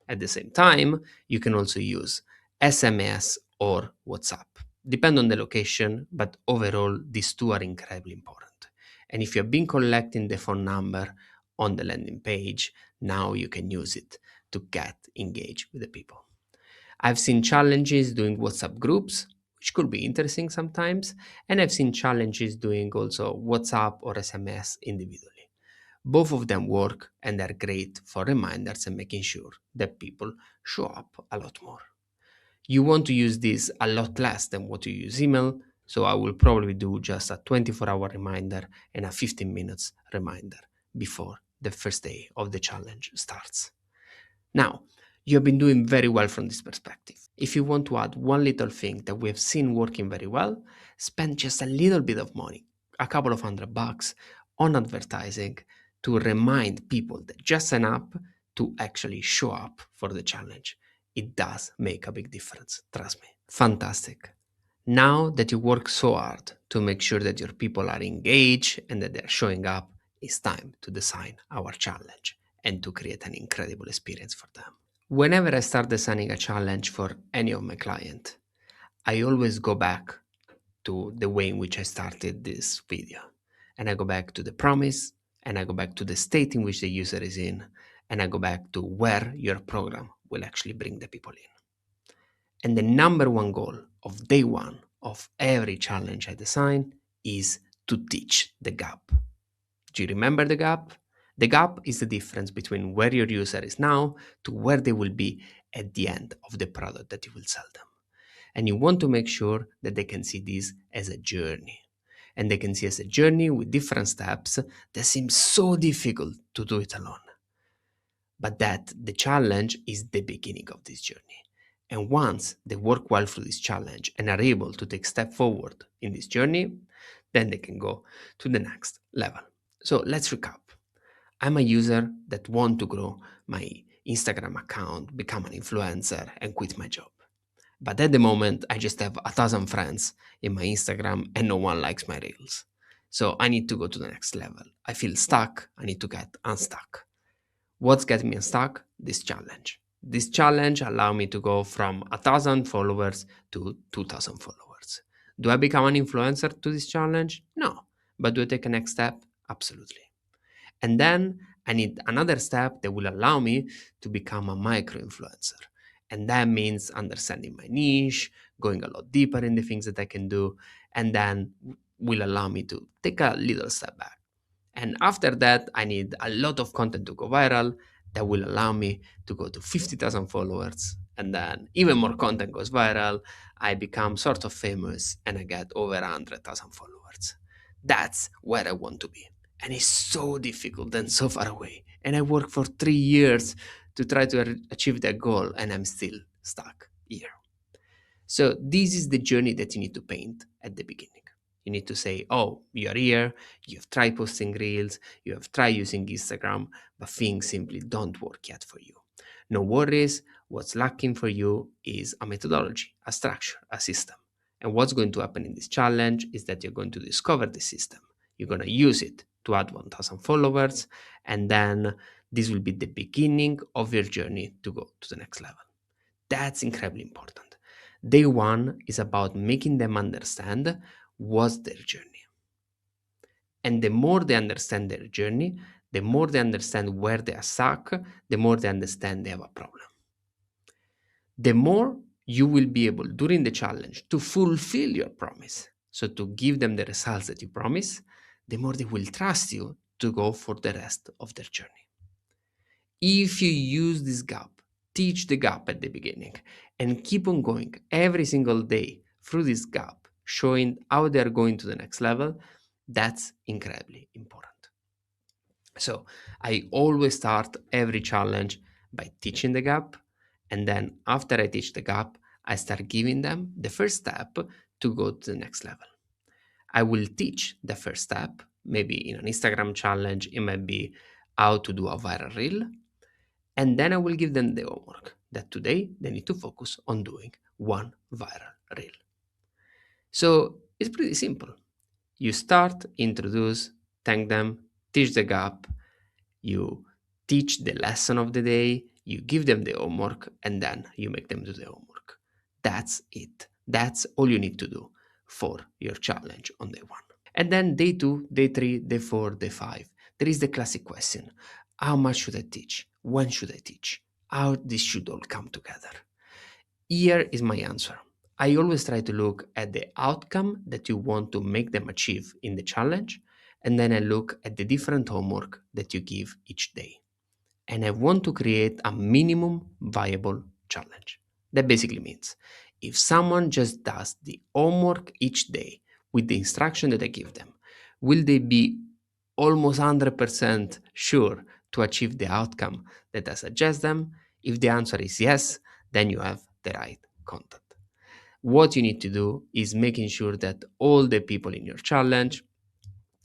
At the same time, you can also use SMS or WhatsApp. Depend on the location, but overall, these two are incredibly important. And if you've been collecting the phone number on the landing page, now you can use it to get engaged with the people. I've seen challenges doing WhatsApp groups, which could be interesting sometimes, and I've seen challenges doing also WhatsApp or SMS individually. Both of them work and are great for reminders and making sure that people show up a lot more. You want to use this a lot less than what you use email, so I will probably do just a 24-hour reminder and a 15 minutes reminder before the first day of the challenge starts. Now, you have been doing very well from this perspective. If you want to add one little thing that we have seen working very well, spend just a little bit of money, a couple of $100 on advertising to remind people that just sign up to actually show up for the challenge. It does make a big difference, trust me. Fantastic. Now that you work so hard to make sure that your people are engaged and that they're showing up, it's time to design our challenge and to create an incredible experience for them. Whenever I start designing a challenge for any of my clients, I always go back to the way in which I started this video. And I go back to the promise, and I go back to the state in which the user is in, and I go back to where your program will actually bring the people in. And the number one goal of day one of every challenge I design is to teach the gap. Do you remember the gap? The gap is the difference between where your user is now to where they will be at the end of the product that you will sell them. And you want to make sure that they can see this as a journey. And they can see as a journey with different steps that seem so difficult to do it alone. But that the challenge is the beginning of this journey. And once they work well through this challenge and are able to take a step forward in this journey, then they can go to the next level. So let's recap. I'm a user that want to grow my Instagram account, become an influencer, and quit my job. But at the moment, I just have 1,000 friends in my Instagram and no one likes my reels. So I need to go to the next level. I feel stuck. I need to get unstuck. What's getting me unstuck? This challenge. This challenge allow me to go from 1,000 followers to 2,000 followers. Do I become an influencer to this challenge? No. But do I take a next step? Absolutely. And then I need another step that will allow me to become a micro influencer. And that means understanding my niche, going a lot deeper in the things that I can do, and then will allow me to take a little step back. And after that, I need a lot of content to go viral that will allow me to go to 50,000 followers. And then even more content goes viral. I become sort of famous and I get over 100,000 followers. That's where I want to be. And it's so difficult and so far away. And I worked for 3 years to try to achieve that goal, and I'm still stuck here. So this is the journey that you need to paint at the beginning. You need to say, oh, you're here, you've tried posting reels, you have tried using Instagram, but things simply don't work yet for you. No worries, what's lacking for you is a methodology, a structure, a system. And what's going to happen in this challenge is that you're going to discover the system. You're going to use it to add 1,000 followers, and then this will be the beginning of your journey to go to the next level. That's incredibly important. Day one is about making them understand what's their journey. And the more they understand their journey, the more they understand where they are stuck, the more they understand they have a problem. The more you will be able during the challenge to fulfill your promise, so to give them the results that you promise, the more they will trust you to go for the rest of their journey. If you use this gap, teach the gap at the beginning, and keep on going every single day through this gap, showing how they're going to the next level, that's incredibly important. So I always start every challenge by teaching the gap. And then after I teach the gap, I start giving them the first step to go to the next level. I will teach the first step, maybe in an Instagram challenge, it might be how to do a viral reel. And then I will give them the homework that today they need to focus on doing one viral reel. So it's pretty simple. You start, introduce, thank them, teach the gap, you teach the lesson of the day, you give them the homework, and then you make them do the homework. That's it. That's all you need to do for your challenge on day one. And then day two, day three, day four, day five. There is the classic question: how much should I teach? When should I teach? How this should all come together? Here is my answer. I always try to look at the outcome that you want to make them achieve in the challenge, and then I look at the different homework that you give each day. And I want to create a minimum viable challenge. That basically means if someone just does the homework each day with the instruction that I give them, will they be almost 100% sure to achieve the outcome that I suggest them? If the answer is yes, then you have the right content. What you need to do is making sure that all the people in your challenge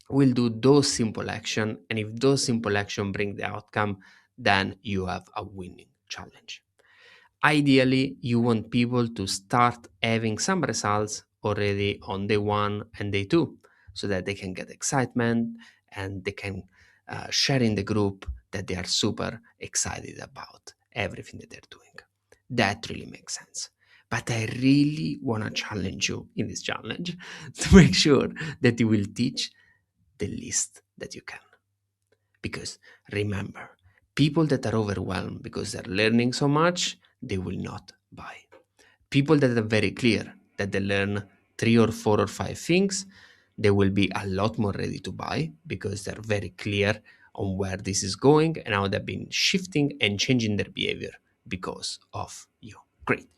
will do those simple action, and if those simple action bring the outcome, then you have a winning challenge. Ideally, you want people to start having some results already on day one and day two, so that they can get excitement and they can share in the group that they are super excited about everything that they're doing. That really makes sense. But I really want to challenge you in this challenge to make sure that you will teach the least that you can. Because remember, people that are overwhelmed because they're learning so much, they will not buy. People that are very clear that they learn 3 or 4 or 5 things, they will be a lot more ready to buy because they're very clear on where this is going and how they've been shifting and changing their behavior because of you. Great.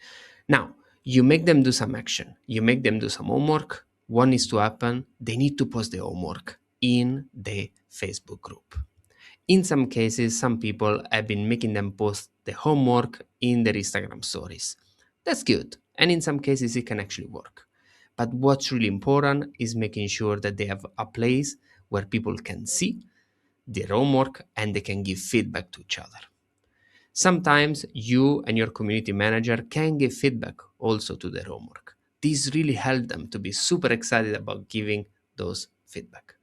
Now, you make them do some action, you make them do some homework. What needs to happen? They need to post the homework in the Facebook group. In some cases, some people have been making them post the homework in their Instagram stories. That's good. And in some cases, it can actually work. But what's really important is making sure that they have a place where people can see their homework and they can give feedback to each other. Sometimes you and your community manager can give feedback also to their homework. This really helps them to be super excited about giving those feedback.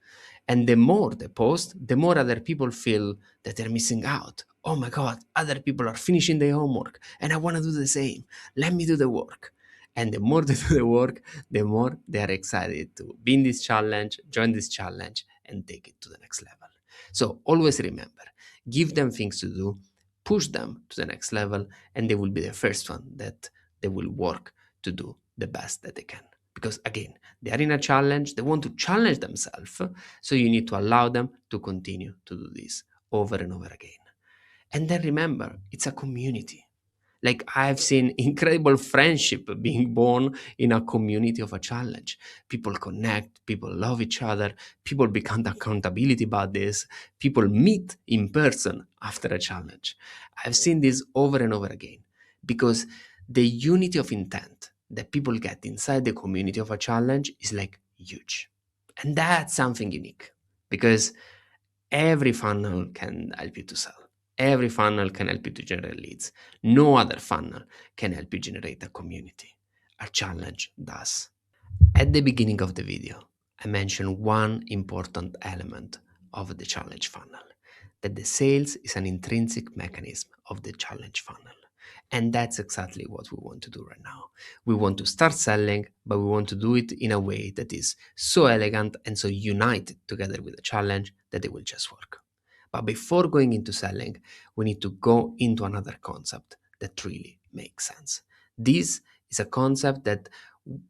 And the more they post, the more other people feel that they're missing out. Oh my God, other people are finishing their homework and I want to do the same. Let me do the work. And the more they do the work, the more they are excited to be in this challenge, join this challenge, and take it to the next level. So always remember, give them things to do, push them to the next level, and they will be the first one that they will work to do the best that they can. Because again, they are in a challenge, they want to challenge themselves, so you need to allow them to continue to do this over and over again. And then remember, it's a community. Like I've seen incredible friendship being born in a community of a challenge. People connect, people love each other, people become accountability buddies, people meet in person after a challenge. I've seen this over and over again because the unity of intent that people get inside the community of a challenge is like huge. And that's something unique because every funnel can help you to sell. Every funnel can help you to generate leads. No other funnel can help you generate a community. A challenge does. At the beginning of the video, I mentioned one important element of the challenge funnel, that the sales is an intrinsic mechanism of the challenge funnel. And that's exactly what we want to do right now. We want to start selling, but we want to do it in a way that is so elegant and so united together with the challenge that it will just work. But before going into selling, we need to go into another concept that really makes sense. This is a concept that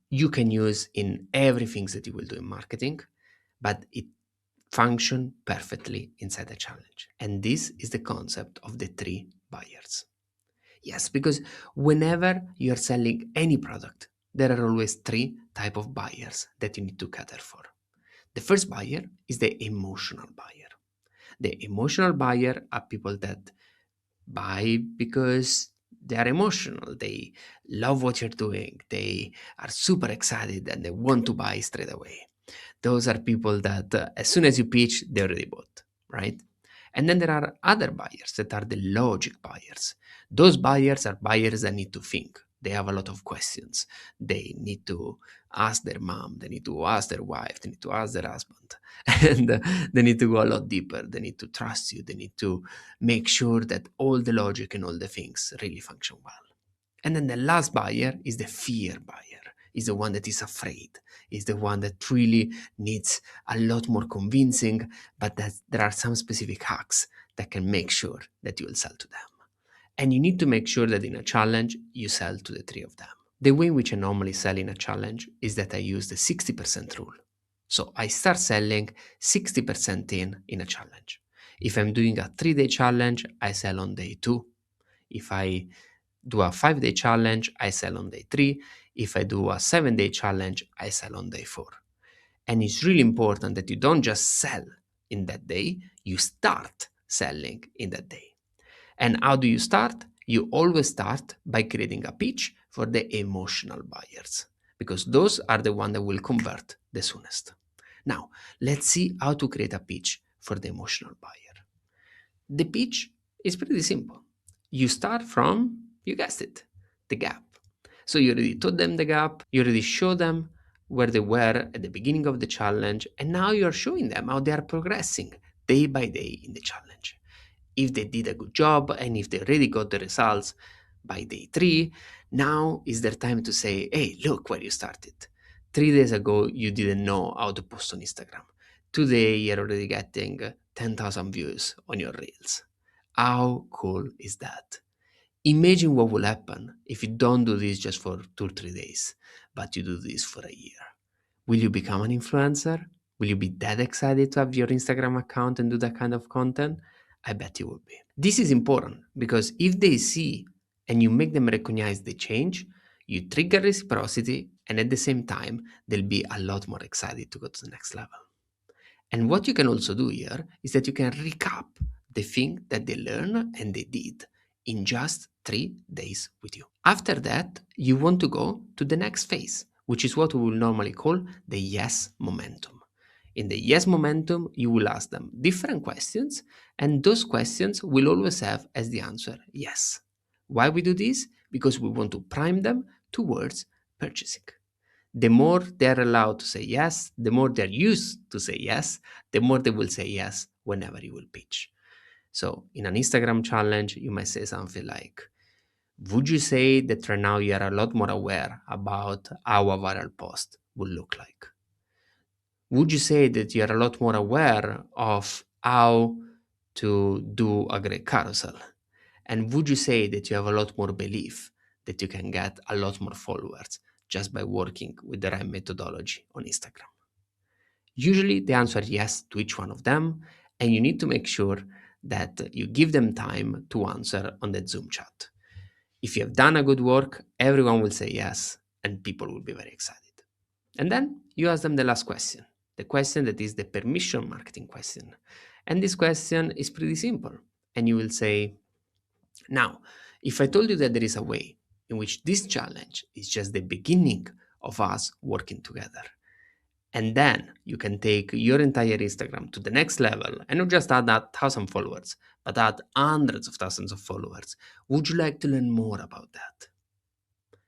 you can use in everything that you will do in marketing, but it function perfectly inside the challenge. And this is the concept of the three buyers. Yes, because whenever you're selling any product, there are always three type of buyers that you need to cater for. The first buyer is the emotional buyer. The emotional buyer are people that buy because they are emotional. They love what you're doing. They are super excited and they want to buy straight away. Those are people that as soon as you pitch, they already bought, right? And then there are other buyers that are the logic buyers. Those buyers are buyers that need to think. They have a lot of questions. They need to ask their mom, they need to ask their wife, they need to ask their husband, and they need to go a lot deeper. They need to trust you. They need to make sure that all the logic and all the things really function well. And then the last buyer is the fear buyer, is the one that is afraid, is the one that really needs a lot more convincing, but that there are some specific hacks that can make sure that you will sell to them. And you need to make sure that in a challenge, you sell to the three of them. The way in which I normally sell in a challenge is that I use the 60% rule. So I start selling 60% in a challenge. If I'm doing a 3-day challenge, I sell on day 2. If I do a 5-day challenge, I sell on day 3. If I do a 7-day challenge, I sell on day 4. And it's really important that you don't just sell in that day, you start selling in that day. And how do you start? You always start by creating a pitch for the emotional buyers, because those are the ones that will convert the soonest. Now, let's see how to create a pitch for the emotional buyer. The pitch is pretty simple. You start from, you guessed it, the gap. So you already told them the gap, you already showed them where they were at the beginning of the challenge, and now you're showing them how they are progressing day by day in the challenge. If they did a good job and if they already got the results by day 3, now is their time to say, hey, look where you started. 3 days ago, you didn't know how to post on Instagram. Today, you're already getting 10,000 views on your reels. How cool is that? Imagine what will happen if you don't do this just for 2 or 3 days, but you do this for a year. Will you become an influencer? Will you be that excited to have your Instagram account and do that kind of content? I bet you will be. This is important because if they see and you make them recognize the change, you trigger reciprocity, and at the same time, they'll be a lot more excited to go to the next level. And what you can also do here is that you can recap the thing that they learned and they did in just 3 days with you. After that, you want to go to the next phase, which is what we will normally call the yes momentum. In the yes momentum, you will ask them different questions, and those questions will always have as the answer yes. Why we do this? Because we want to prime them towards purchasing. The more they're allowed to say yes, the more they're used to say yes, the more they will say yes whenever you will pitch. So in an Instagram challenge, you might say something like, would you say that right now you are a lot more aware about how a viral post will look like? Would you say that you are a lot more aware of how to do a great carousel? And would you say that you have a lot more belief that you can get a lot more followers just by working with the right methodology on Instagram? Usually the answer is yes to each one of them, and you need to make sure that you give them time to answer on that Zoom chat. If you have done a good work, everyone will say yes, and people will be very excited. And then you ask them the last question, the question that is the permission marketing question. And this question is pretty simple. And you will say, now, if I told you that there is a way in which this challenge is just the beginning of us working together, and then you can take your entire Instagram to the next level and not just add 1,000 followers, but add hundreds of thousands of followers, would you like to learn more about that?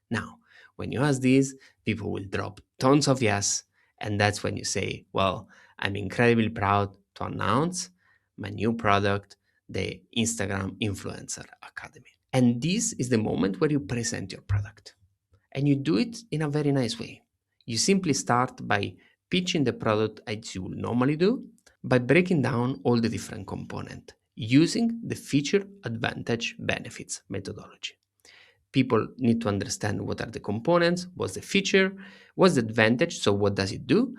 Now, when you ask this, people will drop tons of yes. And that's when you say, well, I'm incredibly proud to announce my new product, the Instagram Influencer Academy. And this is the moment where you present your product. And you do it in a very nice way. You simply start by pitching the product as you would normally do, by breaking down all the different components using the feature advantage benefits methodology. People need to understand what are the components, what's the feature, what's the advantage, so what does it do,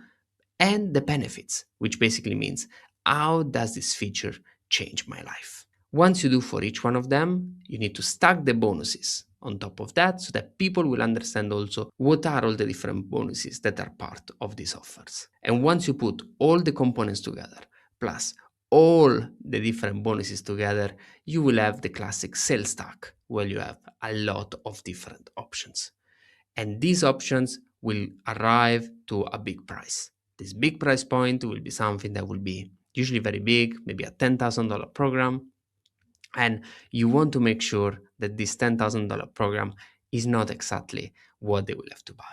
and the benefits, which basically means how does this feature change my life. Once you do for each one of them, you need to stack the bonuses on top of that so that people will understand also what are all the different bonuses that are part of these offers. And once you put all the components together, plus all the different bonuses together, you will have the classic sales stack where you have a lot of different options. And these options will arrive to a big price. This big price point will be something that will be usually very big, maybe a $10,000 program. And you want to make sure that this $10,000 program is not exactly what they will have to buy.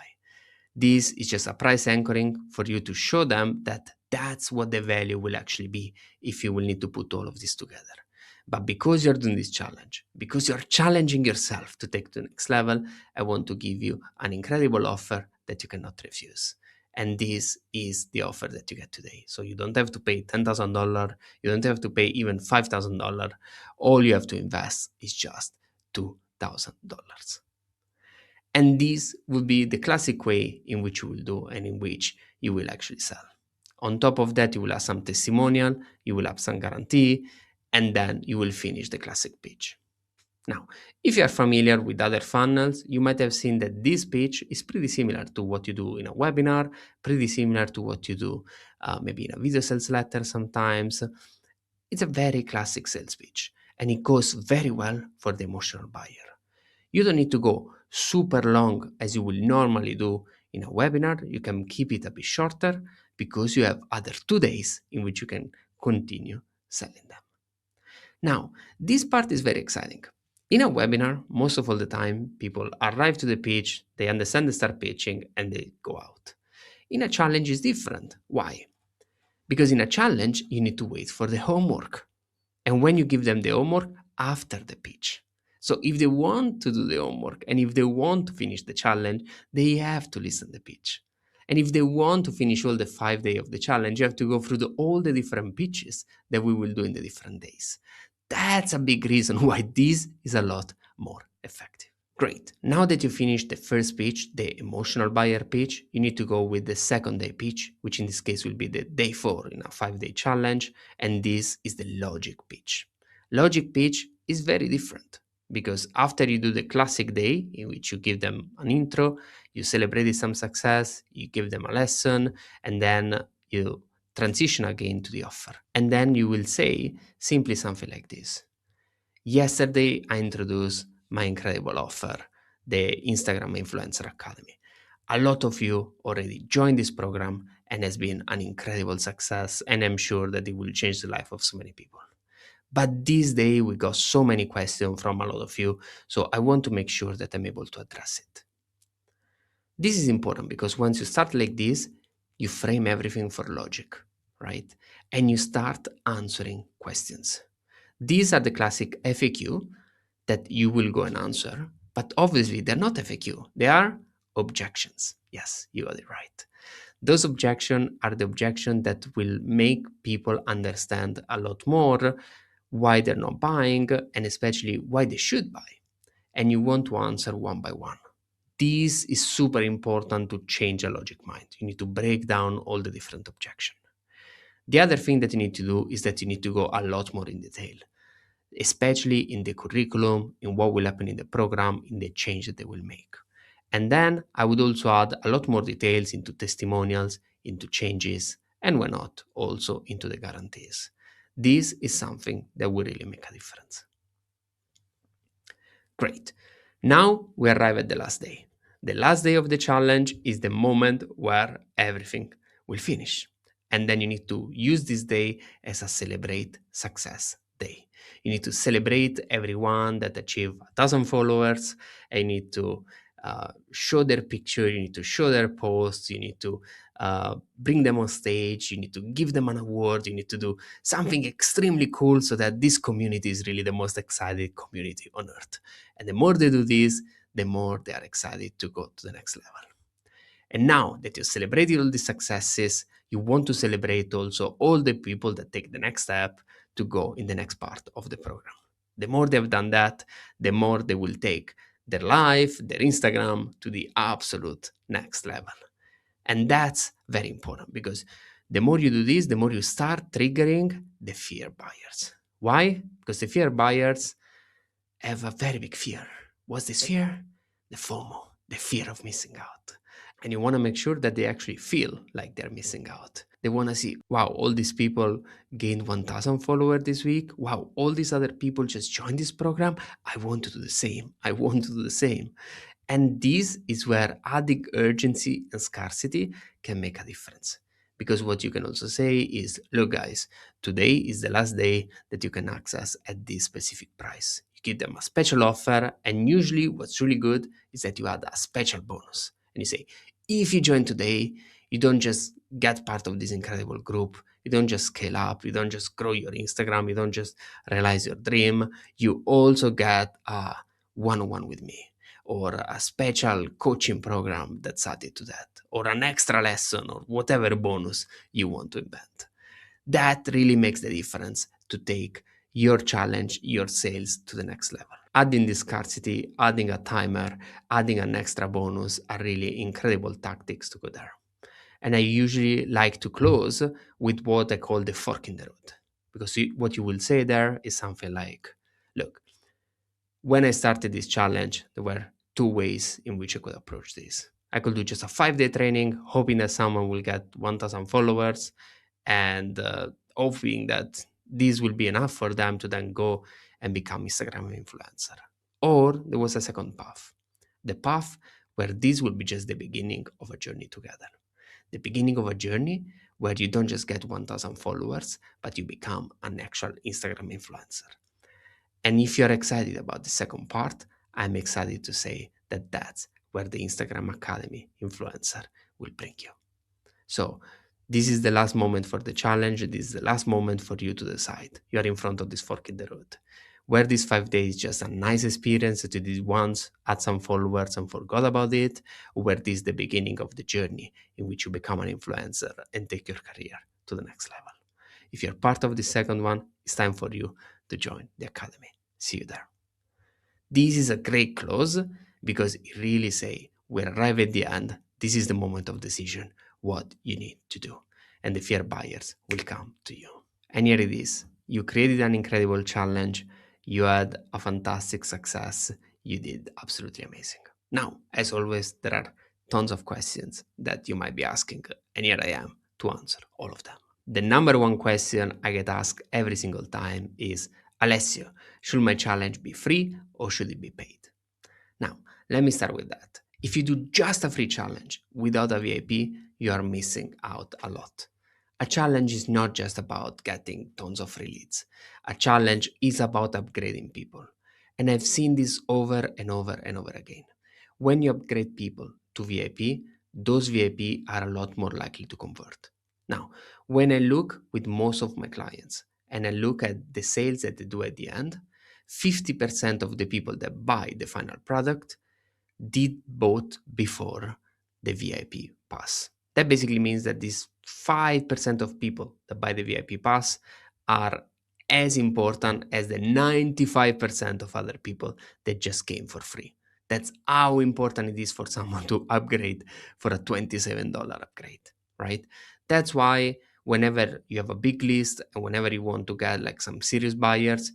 This is just a price anchoring for you to show them that that's what the value will actually be if you will need to put all of this together. But because you're doing this challenge, because you're challenging yourself to take to the next level, I want to give you an incredible offer that you cannot refuse. And this is the offer that you get today. So you don't have to pay $10,000. You don't have to pay even $5,000. All you have to invest is just $2,000. And this will be the classic way in which you will do and in which you will actually sell. On top of that, you will have some testimonial, you will have some guarantee, and then you will finish the classic pitch. Now, if you are familiar with other funnels, you might have seen that this pitch is pretty similar to what you do in a webinar, pretty similar to what you do maybe in a video sales letter sometimes. It's a very classic sales pitch, and it goes very well for the emotional buyer. You don't need to go super long as you will normally do in a webinar. You can keep it a bit shorter because you have other 2 days in which you can continue selling them. Now, this part is very exciting. In a webinar, most of all the time, people arrive to the pitch, they understand the start pitching, and they go out. In a challenge, it's different. Why? Because in a challenge, you need to wait for the homework. And when you give them the homework, after the pitch. So if they want to do the homework and if they want to finish the challenge, they have to listen to the pitch. And if they want to finish all the 5 days of the challenge, you have to go through all the different pitches that we will do in the different days. That's a big reason why this is a lot more effective. Great. Now that you finished the first pitch, the emotional buyer pitch, you need to go with the second day pitch, which in this case will be the day 4 in a 5-day challenge. And this is the logic pitch. Logic pitch is very different because after you do the classic day in which you give them an intro, you celebrate some success, you give them a lesson, and then you transition again to the offer. And then you will say simply something like this. Yesterday, I introduced my incredible offer, the Instagram Influencer Academy. A lot of you already joined this program and has been an incredible success, and I'm sure that it will change the life of so many people. But this day, we got so many questions from a lot of you, so I want to make sure that I'm able to address it. This is important because once you start like this, you frame everything for logic, right? And you start answering questions. These are the classic FAQ that you will go and answer, but obviously they're not FAQ. They are objections. Yes, you got it right. Those objections are the objections that will make people understand a lot more why they're not buying and especially why they should buy. And you want to answer one by one. This is super important to change a logic mind. You need to break down all the different objections. The other thing that you need to do is that you need to go a lot more in detail. especially in the curriculum, in what will happen in the program, in the change that they will make. And then I would also add a lot more details into testimonials, into changes, and when not, also into the guarantees. This is something that will really make a difference. Great. Now we arrive at the last day. The last day of the challenge is the moment where everything will finish. And then you need to use this day as a celebrate success day. You need to celebrate everyone that achieved 1,000 followers. And you need to show their picture. You need to show their posts. You need to bring them on stage. You need to give them an award. You need to do something extremely cool so that this community is really the most excited community on earth. And the more they do this, the more they are excited to go to the next level. And now that you celebrated all the successes, you want to celebrate also all the people that take the next step to go in the next part of the program. The more they've done that, the more they will take their life, their Instagram to the absolute next level. And that's very important because the more you do this, the more you start triggering the fear buyers. Why? Because the fear buyers have a very big fear. What's this fear? The FOMO, the fear of missing out. And you want to make sure that they actually feel like they're missing out. They want to see, wow, all these people gained 1,000 followers this week. Wow, all these other people just joined this program. I want to do the same. I want to do the same. And this is where adding urgency and scarcity can make a difference. Because what you can also say is, look, guys, today is the last day that you can access at this specific price. You give them a special offer, and usually what's really good is that you add a special bonus. And you say, if you join today, you don't just get part of this incredible group, you don't just scale up, you don't just grow your Instagram, you don't just realize your dream, you also get a one-on-one with me, or a special coaching program that's added to that, or an extra lesson, or whatever bonus you want to invent. That really makes the difference to take your challenge, your sales to the next level. Adding this scarcity, adding a timer, adding an extra bonus are really incredible tactics to go there. And I usually like to close with what I call the fork in the road. Because what you will say there is something like, look, when I started this challenge, there were two ways in which I could approach this. I could do just a 5-day training, hoping that someone will get 1,000 followers and hoping that this will be enough for them to then go and become Instagram influencer. Or there was a second path, the path where this will be just the beginning of a journey together. The beginning of a journey where you don't just get 1,000 followers, but you become an actual Instagram influencer. And if you're excited about the second part, I'm excited to say that that's where the Instagram Academy influencer will bring you. So this is the last moment for the challenge. This is the last moment for you to decide. You are in front of this fork in the road. Where these 5 days just a nice experience that you did once, add some followers and forgot about it, or where this is the beginning of the journey in which you become an influencer and take your career to the next level. If you're part of the second one, it's time for you to join the Academy. See you there. This is a great close because it really say, we arrive at the end. This is the moment of decision, what you need to do. And the fear buyers will come to you. And here it is. You created an incredible challenge. You had a fantastic success. You did absolutely amazing. Now, as always, there are tons of questions that you might be asking. And here I am to answer all of them. The number one question I get asked every single time is, Alessio, should my challenge be free or should it be paid? Now, let me start with that. If you do just a free challenge without a VIP, you are missing out a lot. A challenge is not just about getting tons of free leads. A challenge is about upgrading people. And I've seen this over and over and over again. When you upgrade people to VIP, those VIP are a lot more likely to convert. Now, when I look with most of my clients and I look at the sales that they do at the end, 50% of the people that buy the final product did bought before the VIP pass. That basically means that these 5% of people that buy the VIP pass are as important as the 95% of other people that just came for free. That's how important it is for someone to upgrade for a $27 upgrade, right? That's why whenever you have a big list and whenever you want to get like some serious buyers,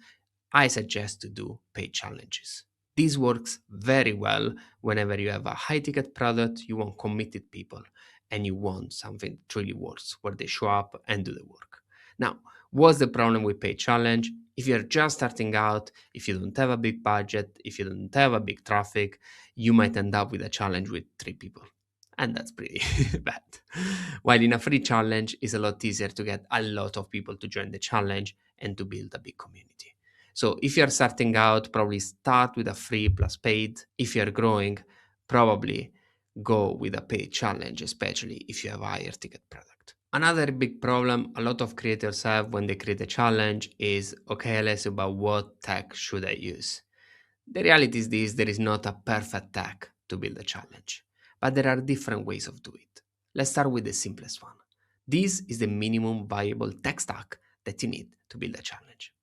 I suggest to do paid challenges. This works very well whenever you have a high ticket product, you want committed people, and you want something that truly works where they show up and do the work. Now, what's the problem with paid challenge? If you're just starting out, if you don't have a big budget, if you don't have a big traffic, you might end up with a challenge with 3 people. And that's pretty bad. While in a free challenge, it's a lot easier to get a lot of people to join the challenge and to build a big community. So if you're starting out, probably start with a free plus paid. If you're growing, probably go with a paid challenge, especially if you have a higher ticket product. Another big problem a lot of creators have when they create a challenge is, okay, Alessio, but what tech should I use? The reality is this: there is not a perfect tech to build a challenge, but there are different ways of doing it. Let's start with the simplest one. This is the minimum viable tech stack that you need to build a challenge.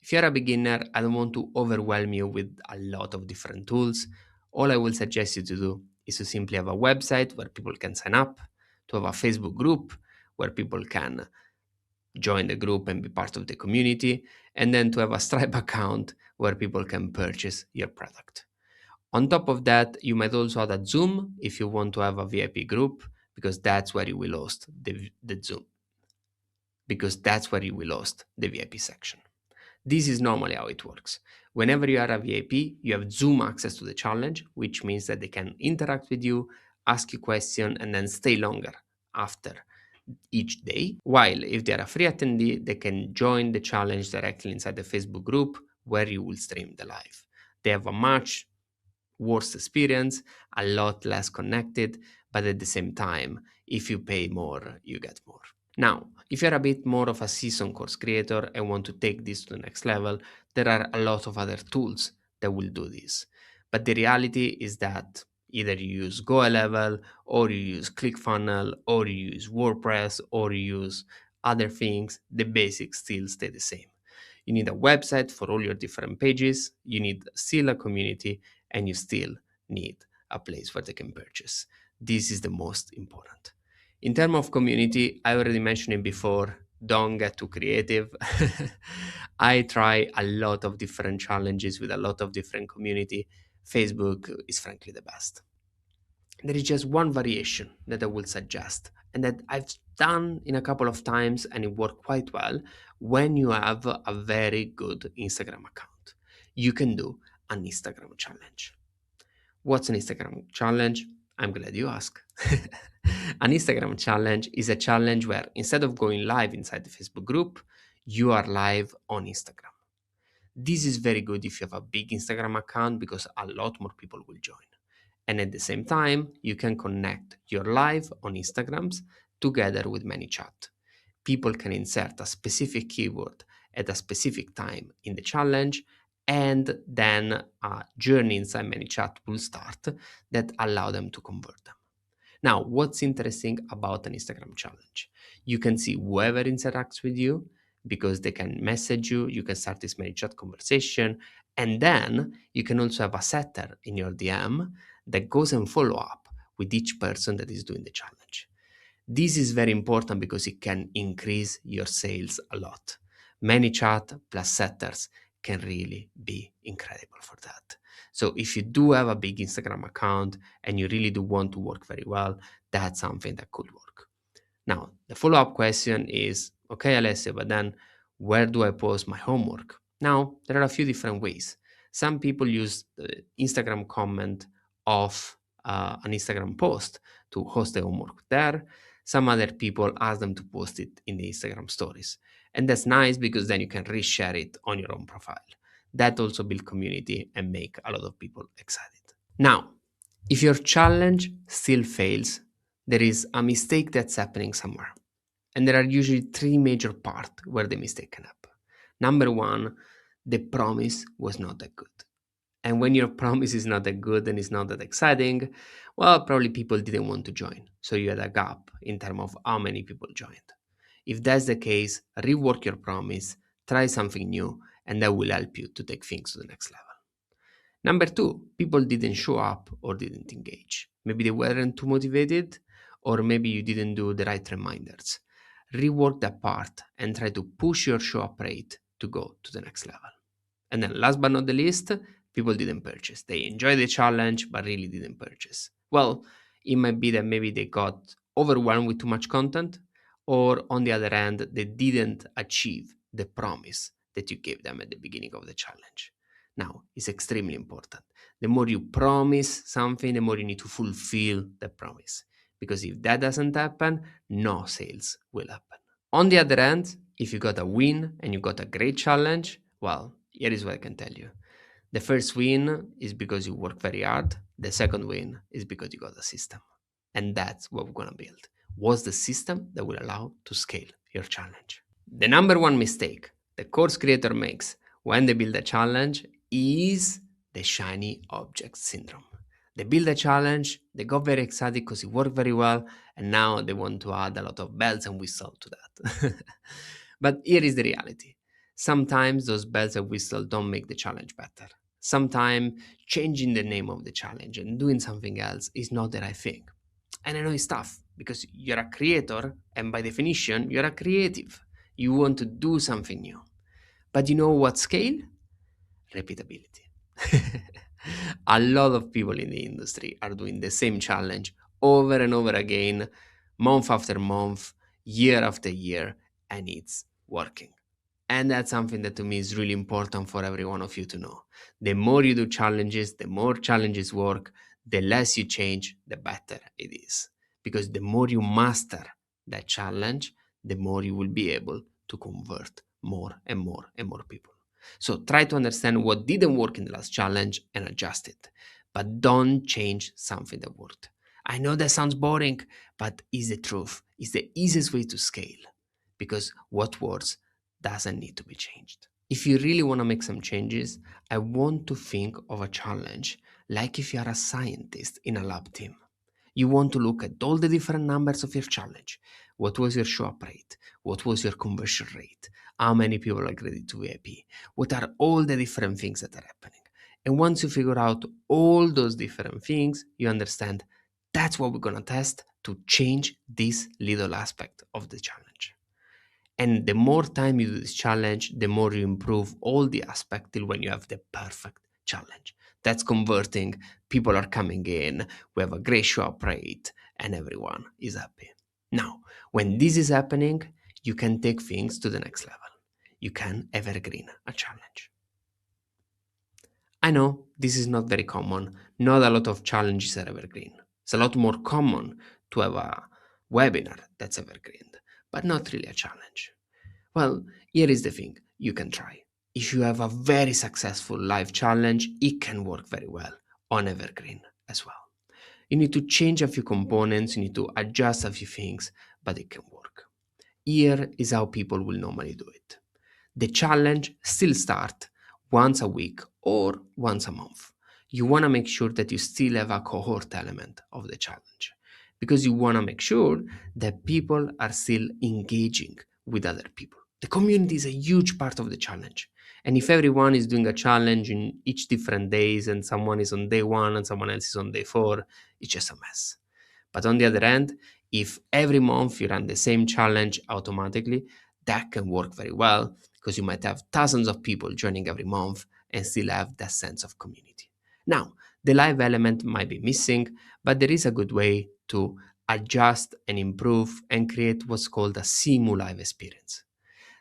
If you're a beginner, I don't want to overwhelm you with a lot of different tools. All I will suggest you to do is to simply have a website where people can sign up, to have a Facebook group where people can join the group and be part of the community, and then to have a Stripe account where people can purchase your product. On top of that, you might also add a Zoom if you want to have a VIP group, because that's where you will host the Zoom, because that's where you will host the VIP section. This is normally how it works. Whenever you are a VIP, you have Zoom access to the challenge, which means that they can interact with you, ask you questions, and then stay longer after each day. While if they are a free attendee, they can join the challenge directly inside the Facebook group where you will stream the live. They have a much worse experience, a lot less connected, but at the same time, if you pay more, you get more. Now, if you're a bit more of a seasoned course creator and want to take this to the next level, there are a lot of other tools that will do this. But the reality is that either you use GoLevel, or you use ClickFunnels, or you use WordPress, or you use other things, the basics still stay the same. You need a website for all your different pages, you need still a community, and you still need a place where they can purchase. This is the most important. In terms of community, I already mentioned it before, don't get too creative. I try a lot of different challenges with a lot of different community. Facebook is frankly the best. There is just one variation that I will suggest, and that I've done in a couple of times and it worked quite well. When you have a very good Instagram account, you can do an Instagram challenge. What's an Instagram challenge? I'm glad you ask. An Instagram challenge is a challenge where instead of going live inside the Facebook group, you are live on Instagram. This is very good if you have a big Instagram account because a lot more people will join. And at the same time, you can connect your live on Instagrams together with ManyChat. People can insert a specific keyword at a specific time in the challenge, and then a journey inside ManyChat will start that allow them to convert them. Now, what's interesting about an Instagram challenge? You can see whoever interacts with you because they can message you, you can start this ManyChat conversation, and then you can also have a setter in your DM that goes and follow up with each person that is doing the challenge. This is very important because it can increase your sales a lot. ManyChat plus setters can really be incredible for that. So if you do have a big Instagram account and you really do want to work very well, that's something that could work. Now, the follow-up question is, okay, Alessio, but then where do I post my homework? Now, there are a few different ways. Some people use the Instagram comment of an Instagram post to host the homework there. Some other people ask them to post it in the Instagram stories. And that's nice because then you can reshare it on your own profile. That also builds community and make a lot of people excited. Now, if your challenge still fails, there is a mistake that's happening somewhere. And there are usually 3 major parts where the mistake can happen. Number 1, the promise was not that good. And when your promise is not that good and it's not that exciting, well, probably people didn't want to join. So you had a gap in terms of how many people joined. If that's the case, rework your promise, try something new, and that will help you to take things to the next level. Number 2, people didn't show up or didn't engage. Maybe they weren't too motivated, or maybe you didn't do the right reminders. Rework that part and try to push your show up rate to go to the next level. And then last but not the least, people didn't purchase. They enjoyed the challenge, but really didn't purchase. Well, it might be that maybe they got overwhelmed with too much content, or on the other hand, they didn't achieve the promise that you gave them at the beginning of the challenge. Now, it's extremely important. The more you promise something, the more you need to fulfill the promise. Because if that doesn't happen, no sales will happen. On the other hand, if you got a win and you got a great challenge, well, here is what I can tell you. The first win is because you work very hard. The second win is because you got a system. And that's what we're going to build. What's the system that will allow to scale your challenge? The number one mistake the course creator makes when they build a challenge is the shiny object syndrome. They build a challenge, they got very excited because it worked very well, and now they want to add a lot of bells and whistles to that. But here is the reality. Sometimes those bells and whistles don't make the challenge better. Sometimes changing the name of the challenge and doing something else is not the right thing. And I know it's tough because you're a creator, and by definition, you're a creative. You want to do something new. But you know what scale? Repeatability. A lot of people in the industry are doing the same challenge over and over again, month after month, year after year, and it's working. And that's something that to me is really important for every one of you to know. The more you do challenges, the more challenges work, the less you change, the better it is. Because the more you master that challenge, the more you will be able to convert more and more and more people. So try to understand what didn't work in the last challenge and adjust it. But don't change something that worked. I know that sounds boring, but it's the truth. It's the easiest way to scale. Because what works doesn't need to be changed. If you really want to make some changes, I want to think of a challenge like if you are a scientist in a lab team. You want to look at all the different numbers of your challenge. What was your show up rate? What was your conversion rate? How many people are graded to VIP? What are all the different things that are happening? And once you figure out all those different things, you understand that's what we're going to test to change this little aspect of the challenge. And the more time you do this challenge, the more you improve all the aspects till when you have the perfect challenge. That's converting, people are coming in, we have a great show up rate, and everyone is happy. Now, when this is happening, you can take things to the next level. You can evergreen a challenge. I know this is not very common. Not a lot of challenges are evergreen. It's a lot more common to have a webinar that's evergreen, but not really a challenge. Well, here is the thing, you can try. If you have a very successful live challenge, it can work very well on Evergreen as well. You need to change a few components, you need to adjust a few things, but it can work. Here is how people will normally do it. The challenge still starts once a week or once a month. You want to make sure that you still have a cohort element of the challenge because you want to make sure that people are still engaging with other people. The community is a huge part of the challenge. And if everyone is doing a challenge in each different days and someone is on day 1 and someone else is on day 4, it's just a mess. But on the other hand, if every month you run the same challenge automatically, that can work very well because you might have thousands of people joining every month and still have that sense of community. Now, the live element might be missing, but there is a good way to adjust and improve and create what's called a simu live experience.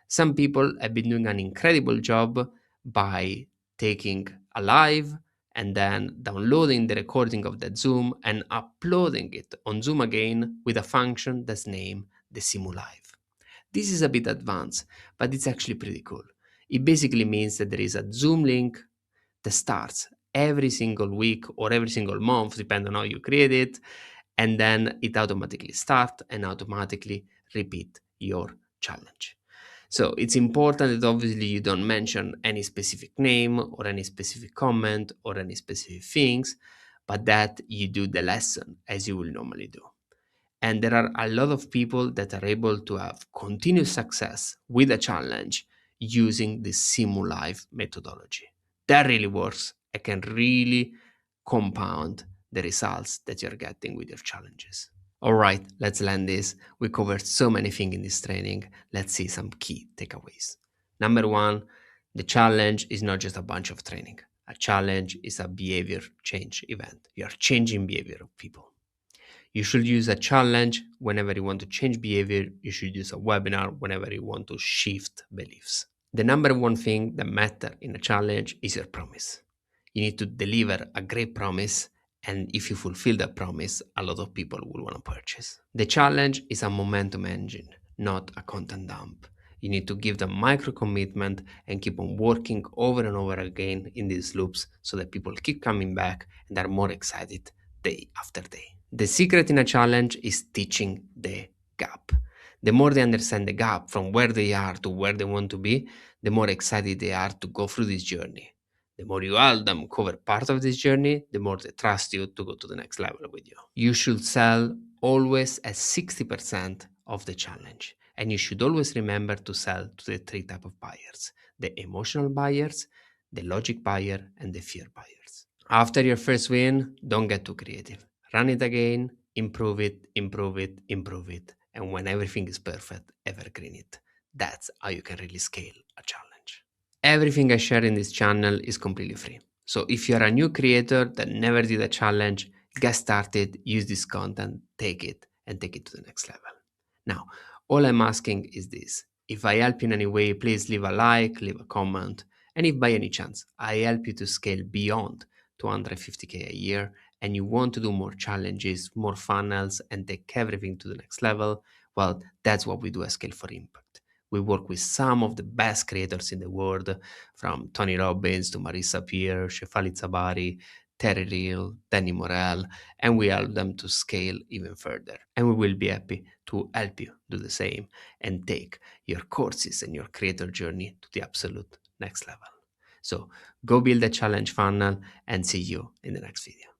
Some people have been doing an incredible job by taking a live and then downloading the recording of that Zoom and uploading it on Zoom again with a function that's named the Simu Live. This is a bit advanced, but it's actually pretty cool. It basically means that there is a Zoom link that starts every single week or every single month, depending on how you create it, and then it automatically starts and automatically repeat your challenge. So it's important that obviously you don't mention any specific name or any specific comment or any specific things, but that you do the lesson as you will normally do. And there are a lot of people that are able to have continuous success with a challenge using the Simu Live methodology. That really works and can really compound the results that you're getting with your challenges. All right, let's land this. We covered so many things in this training. Let's see some key takeaways. Number 1, The challenge is not just a bunch of training. A challenge is a behavior change event. You are changing behavior of people. You should use a challenge whenever you want to change behavior. You should use a webinar whenever you want to shift beliefs. The number one thing that matters in a challenge is your promise. You need to deliver a great promise, and if you fulfill that promise, a lot of people will want to purchase. The challenge is a momentum engine, not a content dump. You need to give them micro commitment and keep on working over and over again in these loops so that people keep coming back and are more excited day after day. The secret in a challenge is teaching the gap. The more they understand the gap from where they are to where they want to be, the more excited they are to go through this journey. The more you help them cover part of this journey, the more they trust you to go to the next level with you. You should sell always at 60% of the challenge. And you should always remember to sell to the three types of buyers: the emotional buyers, the logic buyer, and the fear buyers. After your first win, don't get too creative. Run it again, improve it, improve it, improve it. And when everything is perfect, evergreen it. That's how you can really scale a challenge. Everything I share in this channel is completely free. So if you're a new creator that never did a challenge, get started, use this content, take it, and take it to the next level. Now, all I'm asking is this. If I help you in any way, please leave a like, leave a comment. And if by any chance I help you to scale beyond 250K a year and you want to do more challenges, more funnels, and take everything to the next level, well, that's what we do at Scale for Impact. We work with some of the best creators in the world, from Tony Robbins to Marisa Peer, Shefali Tsabari, Terry Real, Danny Morel, and we help them to scale even further. And we will be happy to help you do the same and take your courses and your creator journey to the absolute next level. So go build a challenge funnel and see you in the next video.